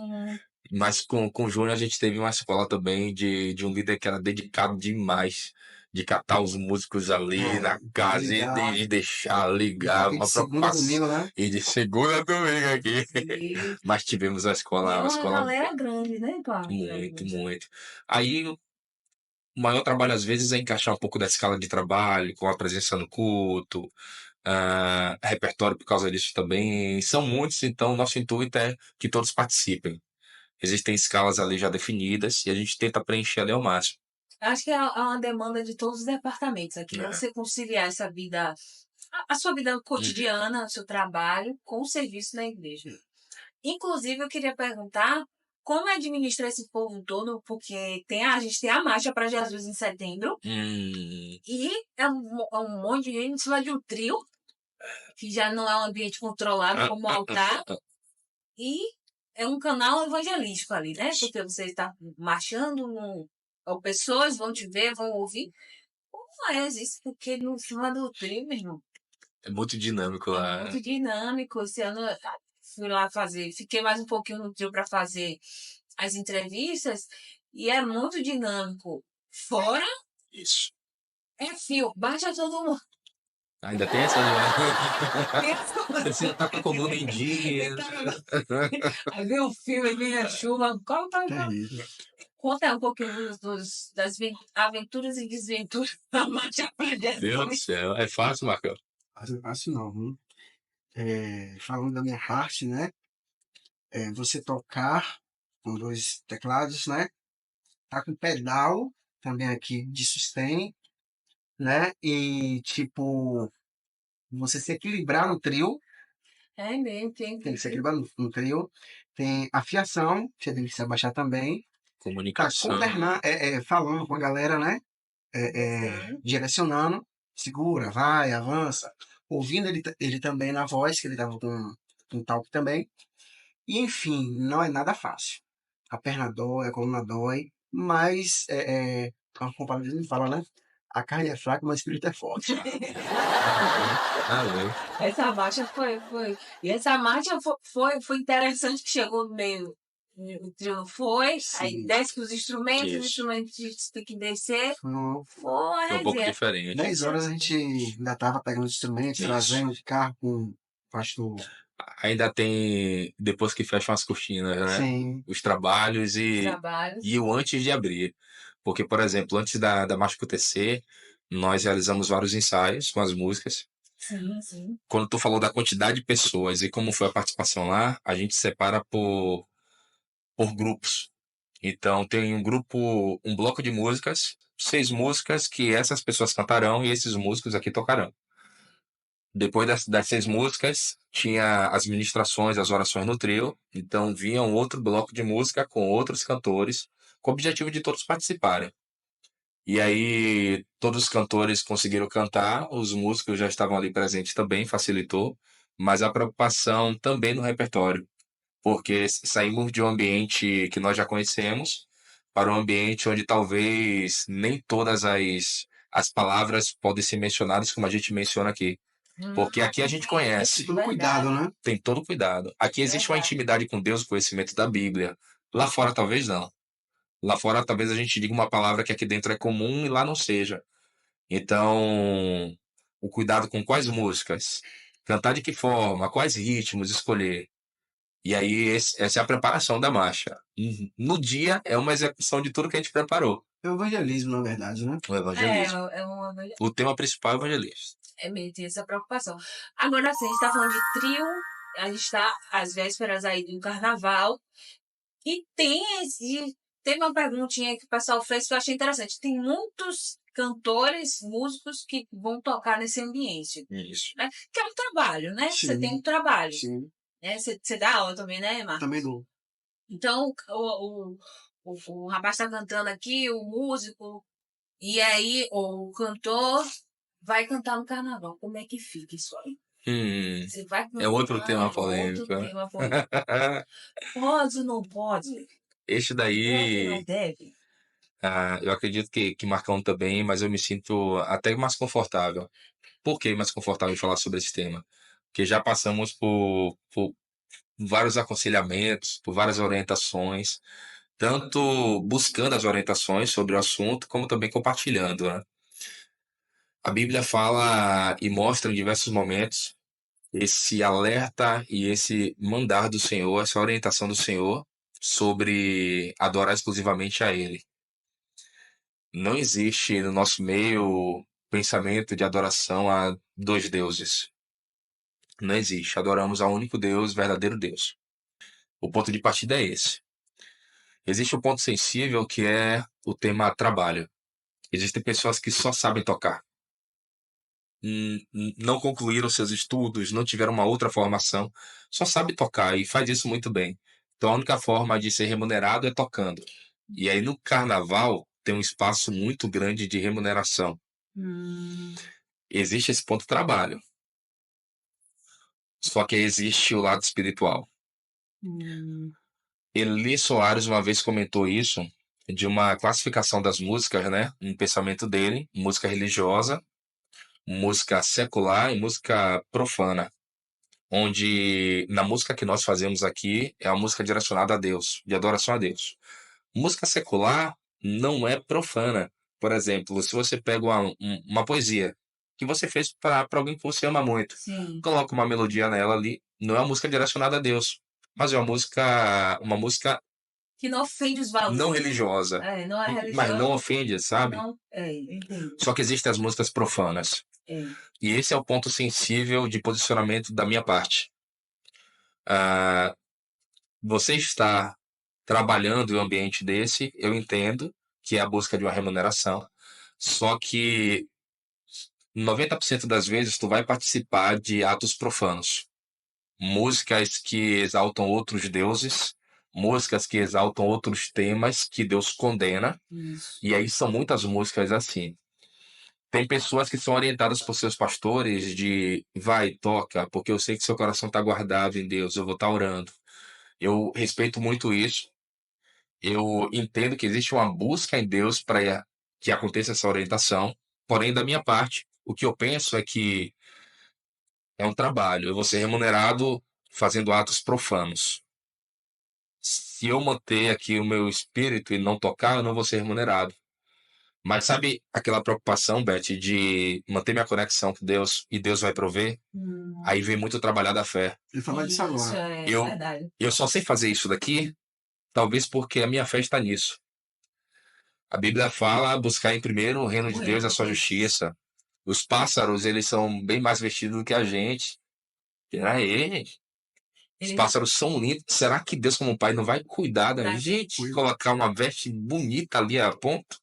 Speaker 1: Mas com o Júnior a gente teve uma escola também de um líder que era dedicado demais. De catar os músicos ali na casa e deixar ligar
Speaker 3: E
Speaker 1: uma
Speaker 3: de segunda a domingo, né?
Speaker 1: E de segunda a domingo aqui. Mas tivemos a
Speaker 2: É
Speaker 1: escola,
Speaker 2: uma
Speaker 1: escola
Speaker 2: galera grande, né, Paulo?
Speaker 1: muito, muito. Aí o maior trabalho às vezes é encaixar um pouco da escala de trabalho, com a presença no culto, repertório por causa disso também. São muitos, então nosso intuito é que todos participem. Existem escalas ali já definidas e a gente tenta preencher ali ao máximo.
Speaker 2: Acho que é uma demanda de todos os departamentos aqui. Você conciliar essa vida, a sua vida cotidiana, o seu trabalho, com o serviço na igreja. Inclusive, eu queria perguntar como administra esse povo todo, porque a gente tem a Marcha para Jesus em setembro, e é um monte de gente em cima de um trio, que já não é um ambiente controlado como o altar, e é um canal evangelístico ali, né? Porque você está marchando, pessoas vão te ver, vão ouvir. Como é isso? Porque no cima do trio, meu irmão.
Speaker 1: É muito dinâmico lá.
Speaker 2: É muito dinâmico. Esse ano fui lá fiquei mais um pouquinho no trio para fazer as entrevistas, e é muito dinâmico. Fora,
Speaker 1: Isso.
Speaker 2: é fio, baixa todo mundo.
Speaker 1: Ainda tem essa, você tá com a coluna em dia.
Speaker 2: Aí vem o fio, aí vem a chuva.
Speaker 3: Terrível.
Speaker 2: Conta um pouquinho das aventuras e desventuras da Marcha para Jesus.
Speaker 1: Deus do céu, é fácil, Marcão?
Speaker 3: Fácil não, viu? Falando da minha parte, né? Você tocar com 2 teclados, né? Tá com pedal também aqui de sustain, né? E tipo, você se equilibrar no trio,
Speaker 2: É mesmo,
Speaker 3: tem que se equilibrar no trio. Tem afiação, você tem que se abaixar também. Tá
Speaker 1: Comunicação.
Speaker 3: falando com a galera, né? Direcionando, segura, vai, avança. Ouvindo ele também na voz, que ele tava com talk também. E enfim, não é nada fácil. A perna dói, a coluna dói, mas como o Paulo me fala, né? A carne é fraca, mas o espírito é forte.
Speaker 2: Essa marcha foi. E essa marcha foi interessante, que chegou no meio. O trio foi,
Speaker 3: Sim.
Speaker 2: aí desce com os instrumentos,
Speaker 1: Isso.
Speaker 2: os instrumentos têm que descer.
Speaker 3: Foi
Speaker 1: Foi um pouco
Speaker 2: resenha.
Speaker 1: diferente.
Speaker 3: 10 horas a gente ainda tava pegando os instrumentos,
Speaker 1: Isso.
Speaker 3: trazendo de carro com o pastor.
Speaker 1: Ainda tem, depois que fecham as cortinas, né?
Speaker 3: Sim.
Speaker 1: Os trabalhos
Speaker 2: Trabalhos.
Speaker 1: e o antes de abrir. Porque, por exemplo, antes da marcha acontecer, nós realizamos vários ensaios com as músicas.
Speaker 2: Sim.
Speaker 1: Quando tu falou da quantidade de pessoas e como foi a participação lá, a gente separa por grupos. Então, tem um bloco de músicas, 6 músicas que essas pessoas cantarão e esses músicos aqui tocarão. Depois das 6 músicas, tinha as ministrações, as orações no trio. Então, vinha um outro bloco de música com outros cantores, com o objetivo de todos participarem. E aí, todos os cantores conseguiram cantar, os músicos já estavam ali presentes também, facilitou. Mas a preocupação também no repertório, porque saímos de um ambiente que nós já conhecemos para um ambiente onde talvez nem todas as palavras podem ser mencionadas como a gente menciona aqui. Porque aqui a gente conhece,
Speaker 3: Todo cuidado, né?
Speaker 1: tem todo cuidado. Aqui existe uma
Speaker 2: Verdade.
Speaker 1: intimidade com Deus, o conhecimento da Bíblia. Lá fora talvez não. Lá fora talvez a gente diga uma palavra que aqui dentro é comum e lá não seja. Então, o cuidado com quais músicas, cantar de que forma, quais ritmos escolher. E aí, essa é a preparação da marcha. No dia, é uma execução de tudo que a gente preparou.
Speaker 3: É o evangelismo, na verdade, né?
Speaker 1: O evangelismo.
Speaker 2: É uma
Speaker 1: O tema principal é o evangelismo.
Speaker 2: É mesmo, tem essa preocupação. Agora, assim, a gente está falando de trio, a gente está às vésperas aí do carnaval, e teve uma perguntinha que o pessoal fez que eu achei interessante. Tem muitos cantores, músicos que vão tocar nesse ambiente,
Speaker 1: Isso.
Speaker 2: né? Que é um trabalho, né? Você
Speaker 3: Sim.
Speaker 2: tem um trabalho,
Speaker 3: Sim,
Speaker 2: né? Você dá aula também, né, Marcos?
Speaker 3: também dou.
Speaker 2: Então, o rapaz está cantando aqui, o músico, e aí o cantor vai cantar no carnaval. Como é que fica isso aí? Você vai
Speaker 1: É outro
Speaker 2: cantar,
Speaker 1: tema
Speaker 2: outro
Speaker 1: polêmico.
Speaker 2: tema polêmico. Pode ou não pode?
Speaker 1: Este
Speaker 2: Deve ou não
Speaker 1: daí,
Speaker 2: deve?
Speaker 1: eu acredito que Marcão também, mas eu me sinto até mais confortável. Por que mais confortável em falar sobre esse tema? Porque já passamos por vários aconselhamentos, por várias orientações, tanto buscando as orientações sobre o assunto, como também compartilhando, né? A Bíblia fala e mostra em diversos momentos esse alerta e esse mandar do Senhor, essa orientação do Senhor sobre adorar exclusivamente a Ele. Não existe no nosso meio pensamento de adoração a dois deuses. Não existe. Adoramos ao único Deus, verdadeiro Deus. O ponto de partida é esse. Existe um ponto sensível que é o tema trabalho. Existem pessoas que só sabem tocar. Não concluíram seus estudos, não tiveram uma outra formação, só sabe tocar e faz isso muito bem. Então a única forma de ser remunerado é tocando. E aí no carnaval tem um espaço muito grande de remuneração. Existe esse ponto trabalho. Só que existe o lado espiritual. Eli Soares uma vez comentou isso de uma classificação das músicas, né? Um pensamento dele, música religiosa, música secular e música profana. Onde na música que nós fazemos aqui é a música direcionada a Deus, de adoração a Deus. Música secular não é profana. Por exemplo, se você pega uma poesia que você fez para alguém que você ama muito,
Speaker 2: Sim.
Speaker 1: coloca uma melodia nela ali, não é uma música direcionada a Deus, mas é uma música
Speaker 2: Que não ofende os valores.
Speaker 1: não religiosa,
Speaker 2: Não é
Speaker 1: mas
Speaker 2: religiosa.
Speaker 1: não ofende, sabe?
Speaker 2: Não, entendi.
Speaker 1: Só que existem as músicas profanas. E esse é o ponto sensível de posicionamento da minha parte. Você está trabalhando em um ambiente desse, eu entendo que é a busca de uma remuneração, só que 90% das vezes tu vai participar de atos profanos. Músicas que exaltam outros deuses, músicas que exaltam outros temas que Deus condena,
Speaker 2: Isso.
Speaker 1: e aí são muitas músicas assim. Tem pessoas que são orientadas por seus pastores de vai, toca, porque eu sei que seu coração está guardado em Deus, eu vou estar orando. Eu respeito muito isso. Eu entendo que existe uma busca em Deus para que aconteça essa orientação. Porém, da minha parte, o que eu penso é que é um trabalho. Eu vou ser remunerado fazendo atos profanos. Se eu manter aqui o meu espírito e não tocar, eu não vou ser remunerado. Mas sabe aquela preocupação, Beth, de manter minha conexão com Deus e Deus vai prover? Aí vem muito trabalhar da fé.
Speaker 3: Ele fala disso
Speaker 2: Isso
Speaker 3: agora.
Speaker 2: é
Speaker 1: Eu-
Speaker 2: verdade.
Speaker 1: Eu só sei fazer isso daqui, talvez porque a minha fé está nisso. A Bíblia fala buscar em primeiro o reino de Deus e a sua justiça. Os pássaros, eles são bem mais vestidos do que a gente. E aí, os
Speaker 2: Ele-
Speaker 1: pássaros são lindos. Será que Deus, como pai, não vai cuidar da
Speaker 2: Da
Speaker 1: gente? Colocar uma veste bonita ali a ponto?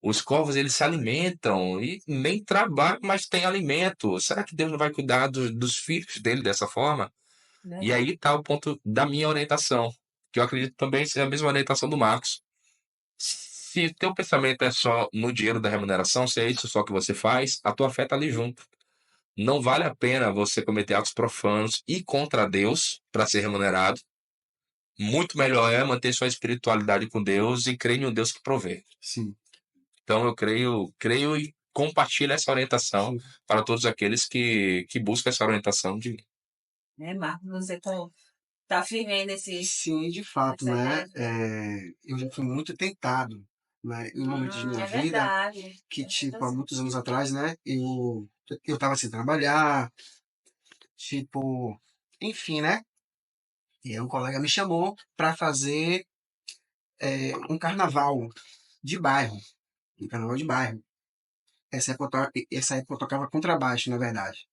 Speaker 1: Os corvos, eles se alimentam e nem trabalham, mas têm alimento. Será que Deus não vai cuidar dos filhos dele dessa forma?
Speaker 2: Né?
Speaker 1: E aí está o ponto da minha orientação, que eu acredito também ser a mesma orientação do Marcos. Se teu pensamento é só no dinheiro da remuneração, se é isso só que você faz, a tua fé está ali junto. Não vale a pena você cometer atos profanos e contra Deus para ser remunerado. Muito melhor é manter sua espiritualidade com Deus e crer em um Deus que provê.
Speaker 3: Sim.
Speaker 1: Então eu creio compartilha essa orientação
Speaker 3: Sim.
Speaker 1: para todos aqueles que buscam essa orientação de
Speaker 2: Marcos, você tá firme aí nesse...
Speaker 3: Sim, de fato,
Speaker 2: Essa
Speaker 3: né?
Speaker 2: ideia.
Speaker 3: Eu já fui muito tentado, né? Em momentos de minha
Speaker 2: É
Speaker 3: vida
Speaker 2: verdade.
Speaker 3: que,
Speaker 2: É
Speaker 3: tipo, há
Speaker 2: assim.
Speaker 3: muitos anos atrás, né? Eu tava sem trabalhar, tipo, enfim, né? E aí um colega me chamou para fazer um carnaval de bairro. Um carnaval de bairro. Essa época eu tocava contrabaixo, na verdade.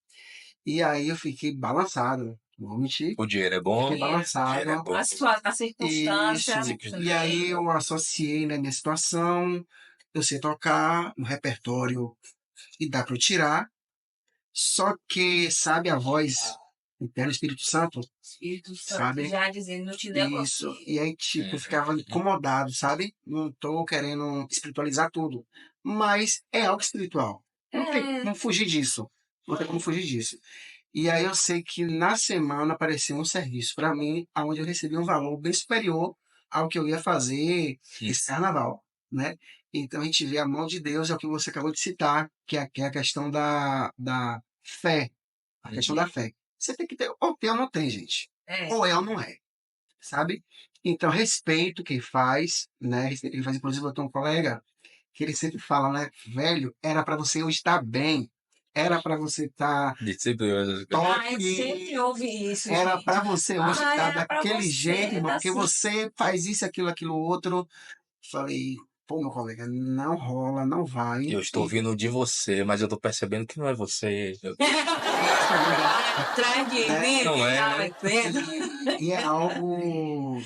Speaker 3: E aí eu fiquei balançado, não vou mentir.
Speaker 1: o dinheiro é bom,
Speaker 3: Fiquei
Speaker 2: E
Speaker 1: dinheiro é
Speaker 3: balançado.
Speaker 1: bom.
Speaker 2: a circunstância.
Speaker 3: Isso. E aí eu associei, né, minha situação. Eu sei tocar no repertório e dá para eu tirar. Só que, sabe, a voz interna do Espírito Santo,
Speaker 2: Espírito Santo
Speaker 3: sabe?
Speaker 2: já dizendo, não te
Speaker 3: Isso.
Speaker 2: negocie.
Speaker 3: E aí, tipo, eu ficava incomodado, sabe? Não tô querendo espiritualizar tudo. Mas é algo espiritual. Não tem
Speaker 2: É,
Speaker 3: como fugir disso. Não tem como fugir disso. E aí eu sei que na semana apareceu um serviço para mim, onde eu recebi um valor bem superior ao que eu ia fazer esse carnaval, né? Então a gente vê a mão de Deus, é o que você acabou de citar, que é a questão da fé. A questão da fé. Você tem que ter, ou tem ou não tem, gente.
Speaker 2: é.
Speaker 3: Ou é ou não é, sabe? Então, respeito quem faz, né? Respeito quem faz. Inclusive, eu tenho um colega que ele sempre fala, né? Velho, era para você hoje estar bem. Era para você estar
Speaker 1: Disciplina.
Speaker 2: Ai,
Speaker 3: top.
Speaker 2: sempre ouve isso,
Speaker 3: Era
Speaker 2: gente.
Speaker 3: para você hoje estar
Speaker 2: Era pra
Speaker 3: daquele jeito,
Speaker 2: você,
Speaker 3: irmão,
Speaker 2: tá
Speaker 3: porque
Speaker 2: assim.
Speaker 3: você faz isso, aquilo, outro. Falei, pô, meu colega, não rola, não vai.
Speaker 1: Eu estou ouvindo de você, mas eu estou percebendo que não é você.
Speaker 3: Isso é verdade,
Speaker 2: Atrás de
Speaker 3: né?
Speaker 2: mim,
Speaker 1: Não é,
Speaker 2: tá
Speaker 1: né?
Speaker 2: vendo?
Speaker 3: E é algo.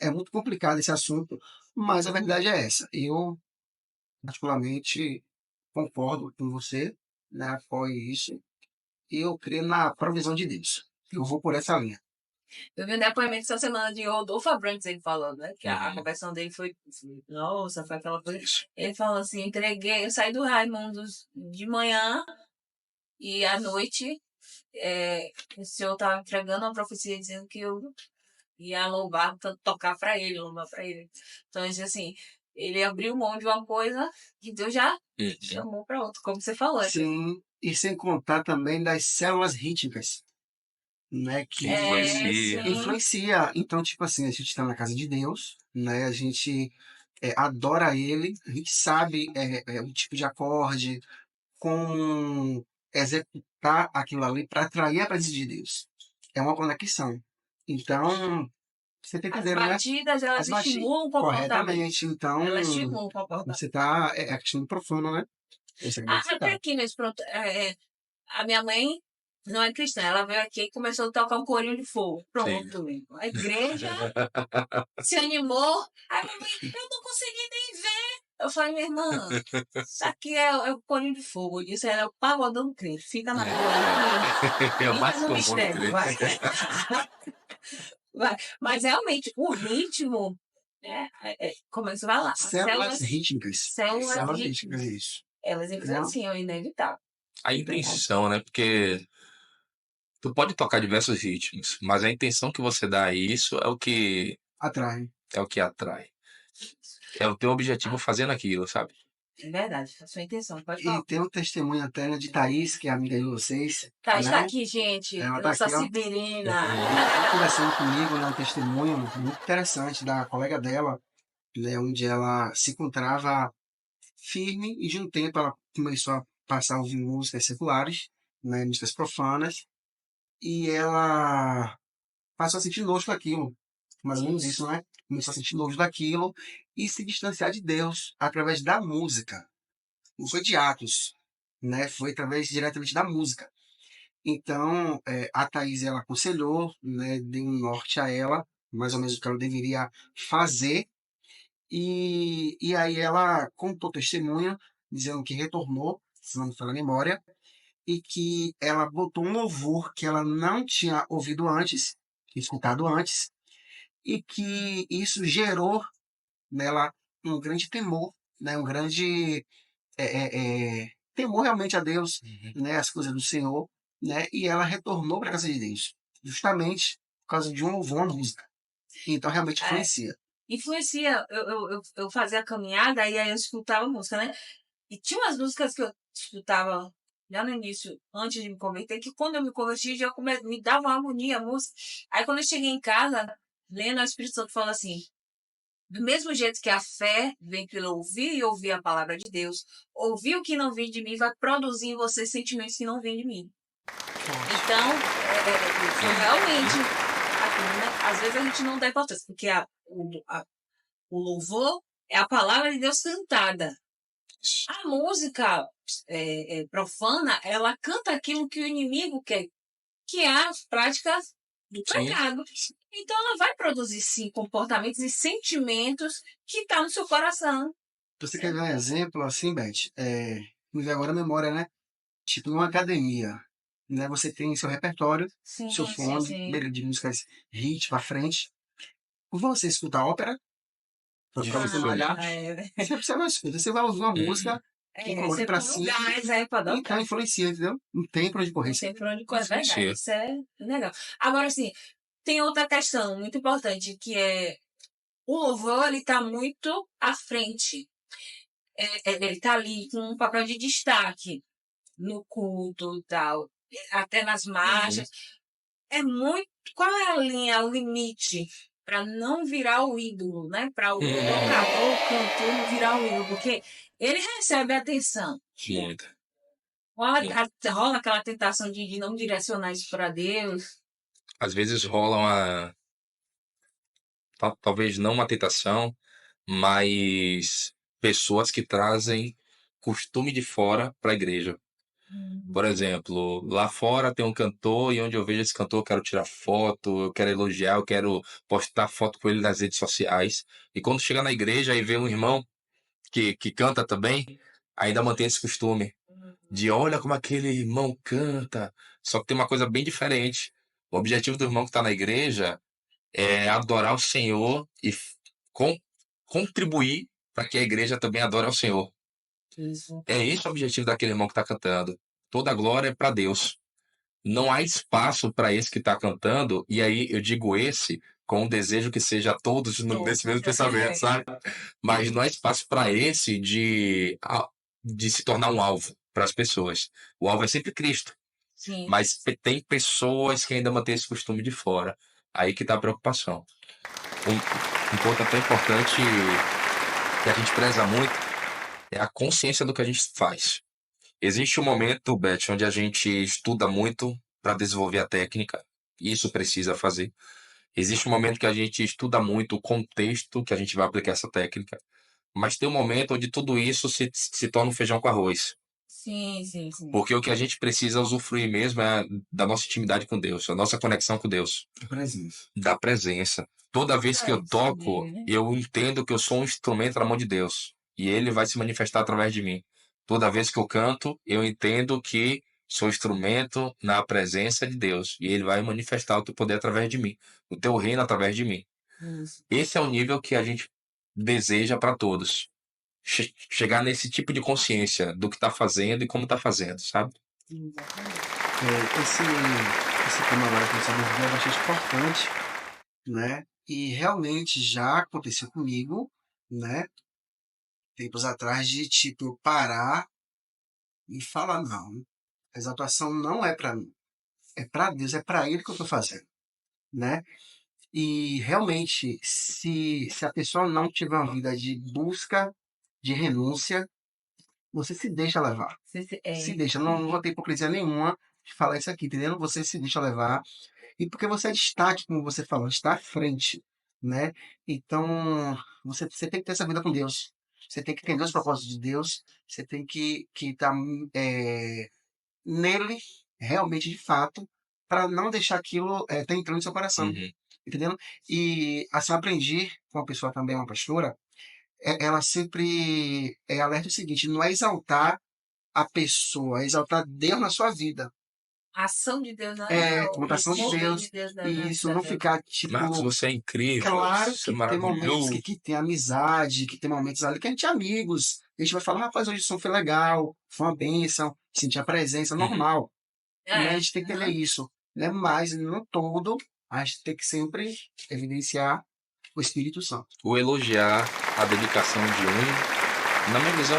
Speaker 3: É muito complicado esse assunto, mas a verdade é essa. Eu, particularmente, concordo com você, né? Apoio isso. E eu creio na provisão de Deus. Eu vou por essa linha.
Speaker 2: Eu vi um depoimento essa semana de Rodolfo Abrantes, ele falando, né? Que a
Speaker 1: Uhum.
Speaker 2: conversão dele foi. Nossa, foi aquela coisa. Ele falou assim: entreguei, eu saí do Raimundos de manhã e à noite o senhor estava entregando uma profecia dizendo que eu ia louvar, tocar para ele, louvar para ele. Então, ele disse assim: ele abriu mão de uma coisa que Deus já
Speaker 1: Uhum.
Speaker 2: chamou para outra, como você falou.
Speaker 3: Sim, e sem contar também das células rítmicas, né?
Speaker 1: Que
Speaker 3: Que
Speaker 1: influencia.
Speaker 2: sim.
Speaker 3: influencia. Então, tipo assim, a gente está na casa de Deus, né? A gente adora Ele, a gente sabe o tipo de acorde, como executar aquilo ali para atrair a presença de Deus. É uma conexão. Então, você tem que
Speaker 2: As
Speaker 3: entender, né?
Speaker 2: batidas, elas
Speaker 3: As batidas.
Speaker 2: estimulam o comportamento.
Speaker 3: Corretamente. Então,
Speaker 2: Elas estimulam o comportamento.
Speaker 3: você está. É a questão do profano, né? Você acabou de
Speaker 2: Até
Speaker 3: citar.
Speaker 2: aqui nesse pronto. A minha mãe não é cristã, ela veio aqui e começou a tocar um corinho de fogo. Pronto, mesmo. A igreja se animou. Aí, mamãe, eu não consegui nem ver. Eu falei, minha irmã, isso aqui é o corinho de fogo. Eu disse, é o pagodão crente. Fica na tua.
Speaker 1: É o
Speaker 2: Fica
Speaker 1: mais
Speaker 2: no
Speaker 1: comum.
Speaker 2: mistério, vai. Vai. Mas realmente, o ritmo, como você vai lá, as
Speaker 3: Células rítmicas.
Speaker 2: células
Speaker 3: Células
Speaker 2: rítmicas,
Speaker 3: rítmicas, isso.
Speaker 2: elas influenciam, é inevitável.
Speaker 1: A intenção, né? Porque tu pode tocar diversos ritmos, mas a intenção que você dá a isso
Speaker 3: Atrai.
Speaker 1: é o que atrai. É o teu objetivo fazendo aquilo, sabe?
Speaker 2: É verdade, a sua intenção, pode
Speaker 3: E
Speaker 2: falar.
Speaker 3: tem um testemunho até né, de Thaís, que é amiga de vocês.
Speaker 2: Tá,
Speaker 3: né?
Speaker 2: está aqui, gente.
Speaker 3: Ela tá
Speaker 2: Nossa
Speaker 3: aqui, ó.
Speaker 2: Sibirina.
Speaker 3: Ela tá conversando comigo, né, um testemunho muito interessante da colega dela, né, onde ela se encontrava firme e de um tempo ela começou a passar a ouvir músicas seculares, né, músicas profanas, e ela passou a sentir nojo daquilo, mais ou menos isso, né? Começou a sentir nojo daquilo e se distanciar de Deus através da música. Não foi de atos, né? Foi através diretamente da música. Então, a Thaís, ela aconselhou, né? Deu um norte a ela, mais ou menos o que ela deveria fazer. E aí ela contou testemunho, dizendo que retornou, se não me falha a memória, e que ela botou um louvor que ela não tinha ouvido antes, escutado antes, e que isso gerou nela um grande temor, né? Um grande temor realmente a Deus, né? As coisas do Senhor, né? E ela retornou para a casa de Deus, justamente por causa de um louvor, uma música. Então realmente influencia.
Speaker 2: Influencia. Eu fazia a caminhada e aí eu escutava música, né? E tinha umas músicas que eu escutava já no início, antes de me converter, que quando eu me converti, me dava uma agonia a música. Aí quando eu cheguei em casa, lendo, o Espírito Santo fala assim, do mesmo jeito que a fé vem pelo ouvir e ouvir a palavra de Deus, ouvir o que não vem de mim vai produzir em você sentimentos que não vêm de mim. Então, foi realmente aquilo, né? Às vezes a gente não dá importância, porque o louvor é a palavra de Deus cantada. A música profana, ela canta aquilo que o inimigo quer, que é as práticas do pecado. Então, ela vai produzir, sim, comportamentos e sentimentos que estão no seu coração.
Speaker 3: Você quer ver um exemplo assim, Beth? Me veio agora a memória, né? Tipo, numa academia, né? Você tem seu repertório,
Speaker 2: Sim,
Speaker 3: seu fone, beleza, de músicas hit pra frente. Você escuta ópera, pra você malhar, você não escuta, você vai ouvir uma música que coloque pra cima. Então influencia, entendeu? Não tem pra onde correr.
Speaker 2: Não tem pra onde correr, é verdade. Isso é legal. Agora, assim, tem outra questão muito importante, que é o louvor, ele tá muito à frente. Ele tá ali com um papel de destaque no culto e tal, até nas marchas. É muito. Qual é a linha, o limite para não virar o ídolo, né? Para o tocador, o cantor não virar o ídolo, porque ele recebe atenção. Rola aquela tentação de não direcionar isso para Deus.
Speaker 1: Às vezes rola talvez não uma tentação, mas pessoas que trazem costume de fora para a igreja. Por exemplo, lá fora tem um cantor e onde eu vejo esse cantor eu quero tirar foto, eu quero elogiar, eu quero postar foto com ele nas redes sociais. E quando chega na igreja e vê um irmão que canta também, ainda mantém esse costume de olha como aquele irmão canta. Só que tem uma coisa bem diferente. O objetivo do irmão que está na igreja é adorar o Senhor e contribuir para que a igreja também adore ao Senhor.
Speaker 2: Isso.
Speaker 1: É esse o objetivo daquele irmão que está cantando. Toda a glória é para Deus. Não há espaço para esse que está cantando, e aí eu digo esse com o desejo que seja todos nesse mesmo pensamento, sabe? Mas não há espaço para esse de se tornar um alvo para as pessoas. O alvo é sempre Cristo.
Speaker 2: Sim.
Speaker 1: Mas tem pessoas que ainda mantêm esse costume de fora. Aí que está a preocupação. Um ponto até importante que a gente preza muito é a consciência do que a gente faz. Existe um momento, Beth, onde a gente estuda muito para desenvolver a técnica. Isso precisa fazer. Existe um momento que a gente estuda muito o contexto que a gente vai aplicar essa técnica. Mas tem um momento onde tudo isso se torna um feijão com arroz.
Speaker 2: Sim, sim, sim.
Speaker 1: Porque o que a gente precisa usufruir mesmo é da nossa intimidade com Deus, a nossa conexão com Deus. Da presença. Toda vez que eu toco, eu entendo que eu sou um instrumento na mão de Deus. E Ele vai se manifestar através de mim. Toda vez que eu canto, eu entendo que sou instrumento na presença de Deus. E Ele vai manifestar o teu poder através de mim. O teu reino através de mim. Esse é o nível que a gente deseja para todos. Chegar nesse tipo de consciência do que está fazendo e como está fazendo, sabe?
Speaker 3: Esse tema agora que você abordou é bastante importante, né? E realmente já aconteceu comigo, né? Tempos atrás de, tipo, eu parar e falar, não, essa atuação não é para mim. É para Deus, é para Ele que eu estou fazendo, né? E realmente, se a pessoa não tiver uma vida de busca, de renúncia, você se deixa levar. Se deixa. Não vou ter hipocrisia nenhuma de falar isso aqui, entendeu? Você se deixa levar. E porque você é destaque, como você falou, está à frente, né? Então, você tem que ter essa vida com Deus. Você tem que entender os propósitos de Deus. Você tem que estar nele, realmente, de fato, para não deixar aquilo tá entrando no seu coração. Entendeu? E assim, eu aprendi com uma pessoa também, uma pastora, ela sempre alerta o seguinte: não é exaltar a pessoa, é exaltar Deus na sua vida.
Speaker 2: A ação de Deus, né?
Speaker 3: A ação de Deus. E isso não ficar tipo.
Speaker 1: Marcos, você é incrível.
Speaker 3: Claro
Speaker 1: você é
Speaker 3: que tem momentos
Speaker 1: maravilhoso.
Speaker 3: que tem amizade, que tem momentos ali que a gente é amigos. A gente vai falar, rapaz, hoje o som foi legal, foi uma bênção, sentir a presença, normal. Né? A gente tem que entender isso. Né? Mas, no todo, a gente tem que sempre evidenciar o Espírito Santo.
Speaker 1: O elogiar a dedicação de um Na minha visão,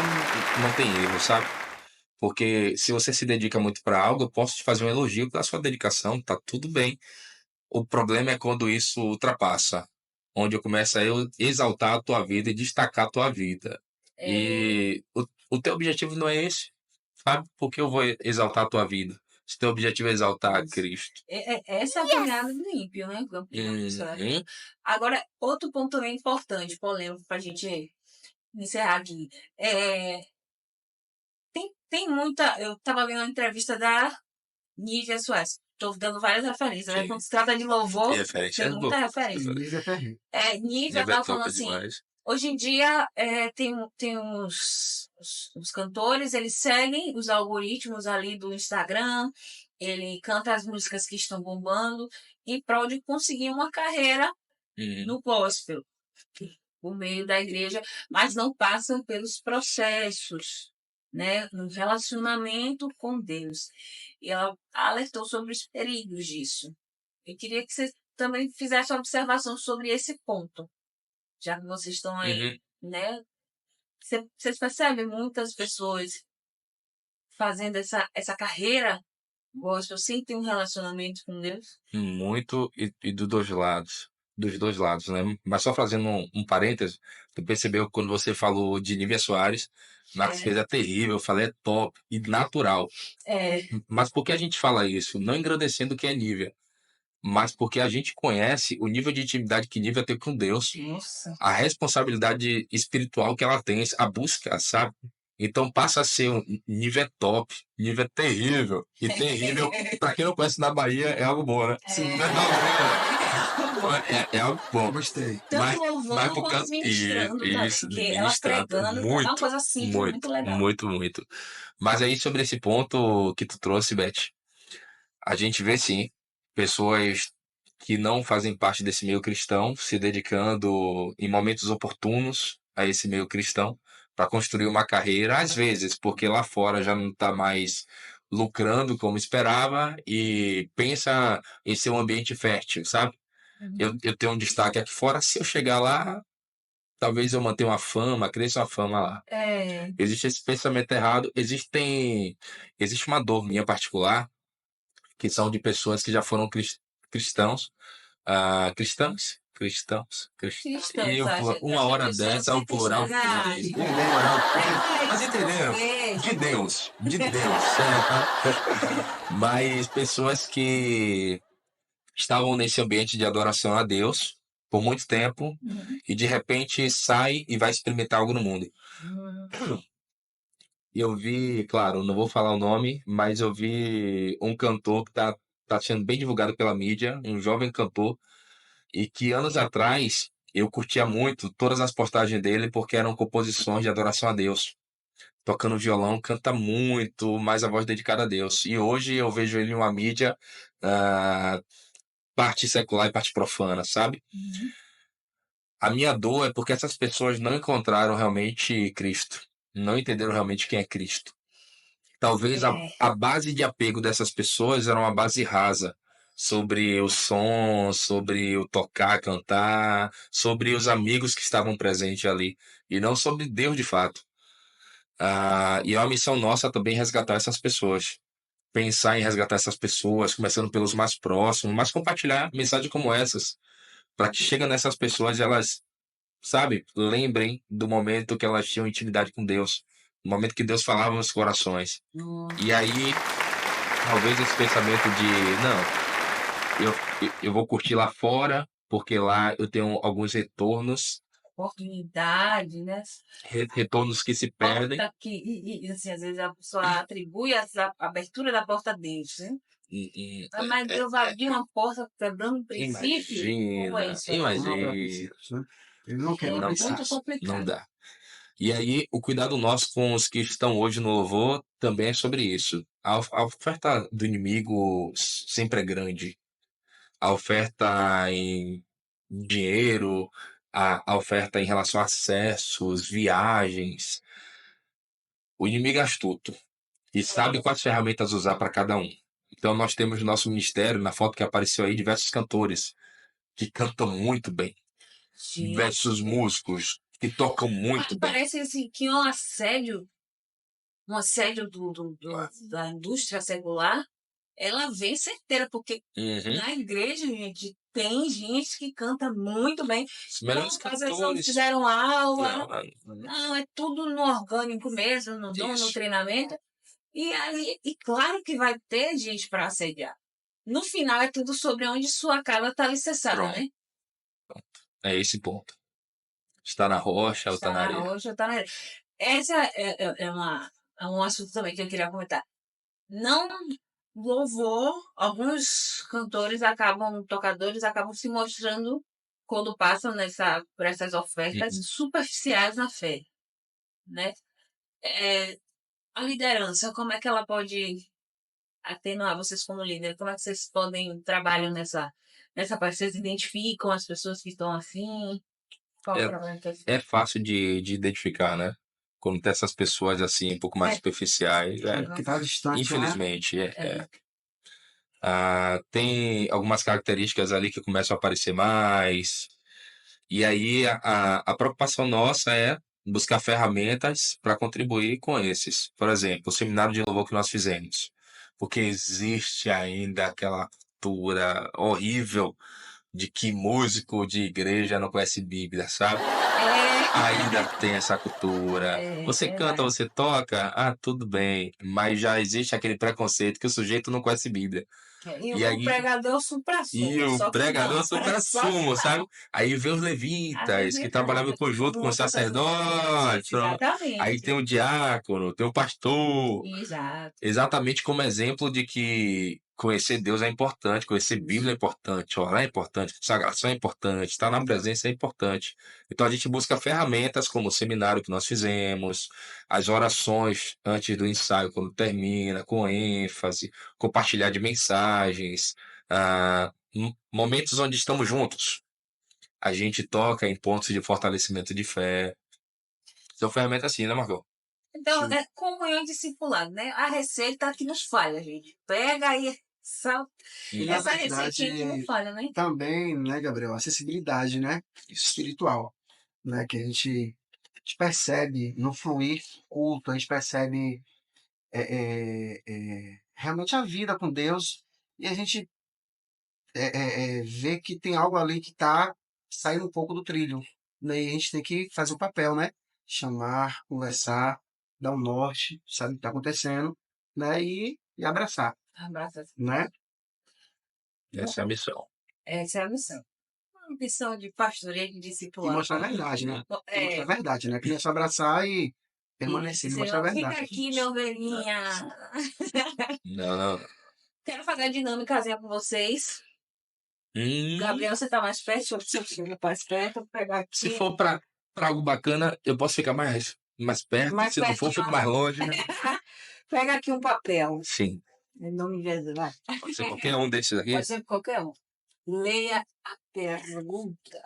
Speaker 1: não tem erro, sabe? Porque se você se dedica muito para algo, eu posso te fazer um elogio pela sua dedicação, tá tudo bem. O problema é quando isso ultrapassa, onde eu começo a eu exaltar a tua vida e destacar a tua vida.
Speaker 2: É,
Speaker 1: E o teu objetivo não é esse, sabe? Por que eu vou exaltar a tua vida? Se teu objetivo é exaltar a
Speaker 2: isso.
Speaker 1: Cristo.
Speaker 2: Essa é a pegada do ímpio, né?
Speaker 1: Uhum.
Speaker 2: Agora, outro ponto também importante, polêmico, para a gente encerrar aqui. Tem muita. Eu estava vendo uma entrevista da Nívia Soares. Estou dando várias referências, né?
Speaker 1: Sim.
Speaker 2: Quando se trata de louvor,
Speaker 1: Referência
Speaker 2: tem
Speaker 1: é
Speaker 2: muita
Speaker 1: boa.
Speaker 2: referência.
Speaker 3: Nível é terrível.
Speaker 2: Nívia
Speaker 1: Nível é
Speaker 2: estava falando
Speaker 1: top
Speaker 2: assim:
Speaker 1: demais.
Speaker 2: hoje em dia tem os cantores, eles seguem os algoritmos ali do Instagram, ele canta as músicas que estão bombando em prol de conseguir uma carreira
Speaker 1: Uhum.
Speaker 2: no gospel, por meio da igreja, mas não passam pelos processos, né, no relacionamento com Deus. E ela alertou sobre os perigos disso. Eu queria que você também fizesse uma observação sobre esse ponto, já que vocês estão aí,
Speaker 1: Uhum.
Speaker 2: né? Vocês percebem muitas pessoas fazendo essa carreira gospel sem ter um relacionamento com Deus?
Speaker 1: Muito e dos dois lados. Dos dois lados, né? Mas só fazendo um parêntese, tu percebeu que quando você falou de Nívia Soares, Max
Speaker 2: É,
Speaker 1: fez é terrível, eu falei é top e natural.
Speaker 2: é,
Speaker 1: Mas por que a gente fala isso? Não engrandecendo o que é Nívia, mas porque a gente conhece o nível de intimidade que Nívia tem com Deus,
Speaker 2: nossa.
Speaker 1: a responsabilidade espiritual que ela tem, a busca, sabe? Então passa a ser um nível top, nível terrível. E terrível, pra quem não conhece na Bahia, é algo bom, né?
Speaker 3: Sim.
Speaker 1: É algo bom.
Speaker 3: Gostei.
Speaker 2: Tanto
Speaker 1: Mas
Speaker 2: louvando
Speaker 1: por
Speaker 2: quanto
Speaker 1: causa.
Speaker 2: ministrando também,
Speaker 1: Isso,
Speaker 2: porque ela
Speaker 1: ministrado.
Speaker 2: pregando é uma
Speaker 1: Muito,
Speaker 2: coisa simples, muito
Speaker 1: muito,
Speaker 2: legal.
Speaker 1: muito, muito. Mas aí sobre esse ponto que tu trouxe, Beth, a gente vê sim pessoas que não fazem parte desse meio cristão se dedicando em momentos oportunos a esse meio cristão para construir uma carreira, às vezes, porque lá fora já não está mais lucrando como esperava e pensa em ser um ambiente fértil, sabe? Eu tenho um destaque aqui fora, se eu chegar lá, talvez eu mantenha uma fama, cresça uma fama lá.
Speaker 2: É,
Speaker 1: Existe esse pensamento errado, existe uma dor minha particular, que são de pessoas que já foram cristãos, e
Speaker 2: cristãos,
Speaker 1: eu, uma
Speaker 2: acho que a
Speaker 1: hora
Speaker 2: pessoa
Speaker 1: dessa,
Speaker 2: tem
Speaker 1: o plural foi,
Speaker 2: cristandade.
Speaker 1: um plural foi,
Speaker 2: É,
Speaker 1: mas entenderam?
Speaker 2: português.
Speaker 1: De Deus, certo? Mas pessoas que estavam nesse ambiente de adoração a Deus por muito tempo
Speaker 2: Uhum.
Speaker 1: e de repente sai e vai experimentar algo no mundo.
Speaker 2: Uhum.
Speaker 1: E eu vi, claro, não vou falar o nome, mas eu vi um cantor que tá sendo bem divulgado pela mídia, um jovem cantor, e que anos atrás eu curtia muito todas as postagens dele porque eram composições de adoração a Deus. Tocando violão, canta muito, mais a voz dedicada a Deus. E hoje eu vejo ele em uma mídia, ah, parte secular e parte profana, sabe?
Speaker 2: Uhum.
Speaker 1: A minha dor é porque essas pessoas não encontraram realmente Cristo, não entenderam realmente quem é Cristo. Talvez
Speaker 2: É,
Speaker 1: a base de apego dessas pessoas era uma base rasa sobre o som, sobre o tocar, cantar, sobre os amigos que estavam presentes ali, e não sobre Deus de fato. E é uma missão nossa também resgatar essas pessoas. Pensar em resgatar essas pessoas, começando pelos mais próximos, mas compartilhar mensagens como essas, para que chegue nessas pessoas e elas, sabe, lembrem do momento que elas tinham intimidade com Deus, do momento que Deus falava nos corações. E aí, talvez esse pensamento de, não, eu vou curtir lá fora, porque lá eu tenho alguns retornos,
Speaker 2: oportunidade, né?
Speaker 1: retornos que se perdem.
Speaker 2: Porta que, assim, às vezes a pessoa atribui essa abertura da porta a Deus, né? Mas Deus abriu uma porta quebrando um princípio? Como é
Speaker 1: Imagina,
Speaker 2: isso aí?
Speaker 3: Não para
Speaker 1: imagina.
Speaker 3: princípios, né? Ele não quebra
Speaker 2: É
Speaker 1: Não
Speaker 2: muito
Speaker 1: dá,
Speaker 3: princípios.
Speaker 1: não
Speaker 2: complicado.
Speaker 1: dá. E aí, o cuidado nosso com os que estão hoje no louvor também é sobre isso. A oferta do inimigo sempre é grande. A oferta em dinheiro, a oferta em relação a acessos, viagens. O inimigo é astuto e sabe quais ferramentas usar para cada um. Então, nós temos no nosso ministério, na foto que apareceu aí, diversos cantores que cantam muito bem,
Speaker 2: Gente,
Speaker 1: diversos músicos, que tocam muito bem.
Speaker 2: Parece assim, que um assédio da indústria secular, ela vem certeira, porque
Speaker 1: Uhum.
Speaker 2: na igreja, gente, tem gente que canta muito bem.
Speaker 1: Os melhores
Speaker 2: Não, às vezes não
Speaker 1: cantores.
Speaker 2: fizeram aula.
Speaker 1: Não.
Speaker 2: Não, é tudo no orgânico mesmo, no dom, no
Speaker 1: Isso.
Speaker 2: treinamento. E claro que vai ter gente para assediar. No final é tudo sobre onde sua casa está alicerçada,
Speaker 1: Pronto.
Speaker 2: né?
Speaker 1: É esse ponto. Está na rocha ou está na areia.
Speaker 2: Hoje tá na areia. Essa é um assunto também que eu queria comentar. Não louvor, alguns tocadores acabam se mostrando quando passam por essas ofertas
Speaker 1: Uhum.
Speaker 2: superficiais na fé, né? A liderança, como é que ela pode atenuar vocês como líder? Como é que vocês trabalham nessa parte? Vocês identificam as pessoas que estão assim? Qual o problema que
Speaker 1: É fácil de identificar, né? Quando tem essas pessoas assim, um pouco mais superficiais.
Speaker 3: Que tá distante, né?
Speaker 1: Infelizmente, tem algumas características ali que começam a aparecer mais. E aí a preocupação nossa é buscar ferramentas para contribuir com esses. Por exemplo, o seminário de louvor que nós fizemos. Porque existe ainda aquela cultura horrível de que músico de igreja não conhece Bíblia, sabe? Ainda tem essa cultura. Você canta, você toca, tudo bem. Mas já existe aquele preconceito que o sujeito não conhece Bíblia.
Speaker 2: E
Speaker 1: E
Speaker 2: o
Speaker 1: aí,
Speaker 2: pregador supra-sumo.
Speaker 1: e o
Speaker 2: só que
Speaker 1: pregador
Speaker 2: não.
Speaker 1: supra-sumo, sabe? Aí vem os levitas, que trabalhavam em conjunto com os sacerdotes. Aí
Speaker 2: Exatamente.
Speaker 1: tem o diácono, tem o pastor.
Speaker 2: Exato.
Speaker 1: Exatamente como exemplo de que conhecer Deus é importante, conhecer Bíblia é importante, orar é importante, consagração é importante, estar na presença é importante. Então a gente busca ferramentas como o seminário que nós fizemos, as orações antes do ensaio, quando termina, com ênfase, compartilhar de mensagens, momentos onde estamos juntos. A gente toca em pontos de fortalecimento de fé. São ferramentas assim, né, Marco?
Speaker 2: Então, é comunhão discipulado, né? A receita que nos falha, gente. Pega aí
Speaker 3: E na
Speaker 2: essa receitinha que não
Speaker 3: verdade,
Speaker 2: falha, né?
Speaker 3: também, né, Gabriel, acessibilidade, né? Espiritual, né? Que a gente percebe no fluir culto, a gente percebe realmente a vida com Deus e a gente vê que tem algo ali que está saindo um pouco do trilho. Né? E a gente tem que fazer o papel, né? Chamar, conversar, dar um norte, sabe o que está acontecendo, né? E abraçar,
Speaker 2: Abraça.
Speaker 3: né?
Speaker 1: Essa é a missão.
Speaker 2: Essa é a missão. Uma missão de pastoreio de
Speaker 3: E
Speaker 2: discipulado.
Speaker 3: mostrar a verdade, né? E mostrar a
Speaker 2: É,
Speaker 3: verdade, né? Que não é só abraçar e permanecer, e mostrar a
Speaker 2: fica
Speaker 3: verdade.
Speaker 2: aqui, minha ovelhinha.
Speaker 1: Não.
Speaker 2: Quero fazer a dinâmicazinha com vocês.
Speaker 1: Hum,
Speaker 2: Gabriel, você tá mais perto? Você chega mais perto, vou pegar aqui.
Speaker 1: Se for pra algo bacana, eu posso ficar mais perto.
Speaker 2: Mais
Speaker 1: Se não for, eu fico
Speaker 2: pertinho.
Speaker 1: mais longe.
Speaker 2: Pega aqui um papel.
Speaker 1: Sim.
Speaker 2: Em nome de Jesus, vai.
Speaker 1: Pode ser qualquer um desses aqui.
Speaker 2: Pode ser qualquer um. Leia a pergunta.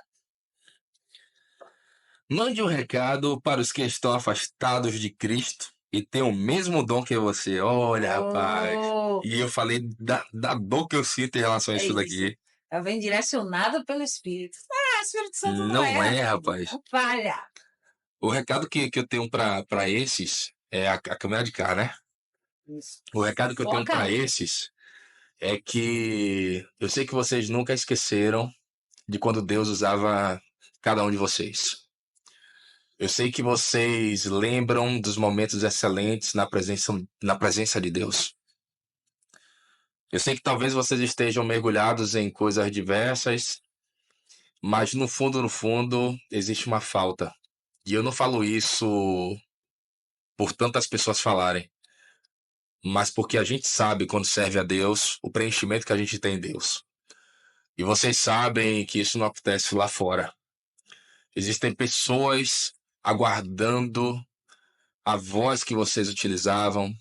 Speaker 1: Mande um recado para os que estão afastados de Cristo e têm o mesmo dom que você. Olha, rapaz. E eu falei da dor que eu sinto em relação a isso daqui.
Speaker 2: Ela vem direcionada pelo Espírito. Espírito Santo
Speaker 1: Não é, rapaz.
Speaker 2: Não falha.
Speaker 1: O recado que eu tenho para esses é a câmera de cá, né?
Speaker 2: Isso.
Speaker 1: O recado que eu tenho para esses é que eu sei que vocês nunca esqueceram de quando Deus usava cada um de vocês. Eu sei que vocês lembram dos momentos excelentes na presença de Deus. Eu sei que talvez vocês estejam mergulhados em coisas diversas, mas no fundo, existe uma falta. E eu não falo isso por tantas pessoas falarem, mas porque a gente sabe, quando serve a Deus, o preenchimento que a gente tem em Deus. E vocês sabem que isso não acontece lá fora. Existem pessoas aguardando a voz que vocês utilizavam,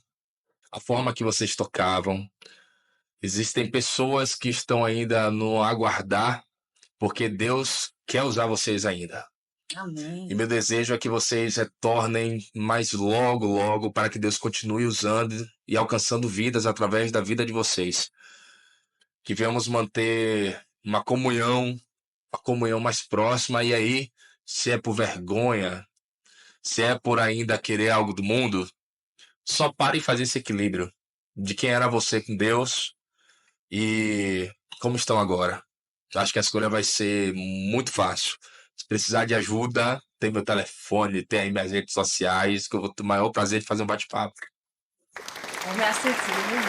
Speaker 1: a forma que vocês tocavam. Existem pessoas que estão ainda no aguardar, porque Deus quer usar vocês ainda.
Speaker 2: Amém.
Speaker 1: E meu desejo é que vocês retornem mais logo, para que Deus continue usando e alcançando vidas através da vida de vocês. Que venhamos manter uma comunhão mais próxima, e aí se é por vergonha, se é por ainda querer algo do mundo, só pare e faz esse equilíbrio de quem era você com Deus e como estão agora. Eu acho que a escolha vai ser muito fácil. Se precisar de ajuda, tem meu telefone, tem aí minhas redes sociais, que eu vou ter o maior prazer de fazer um bate-papo.
Speaker 2: É acessível,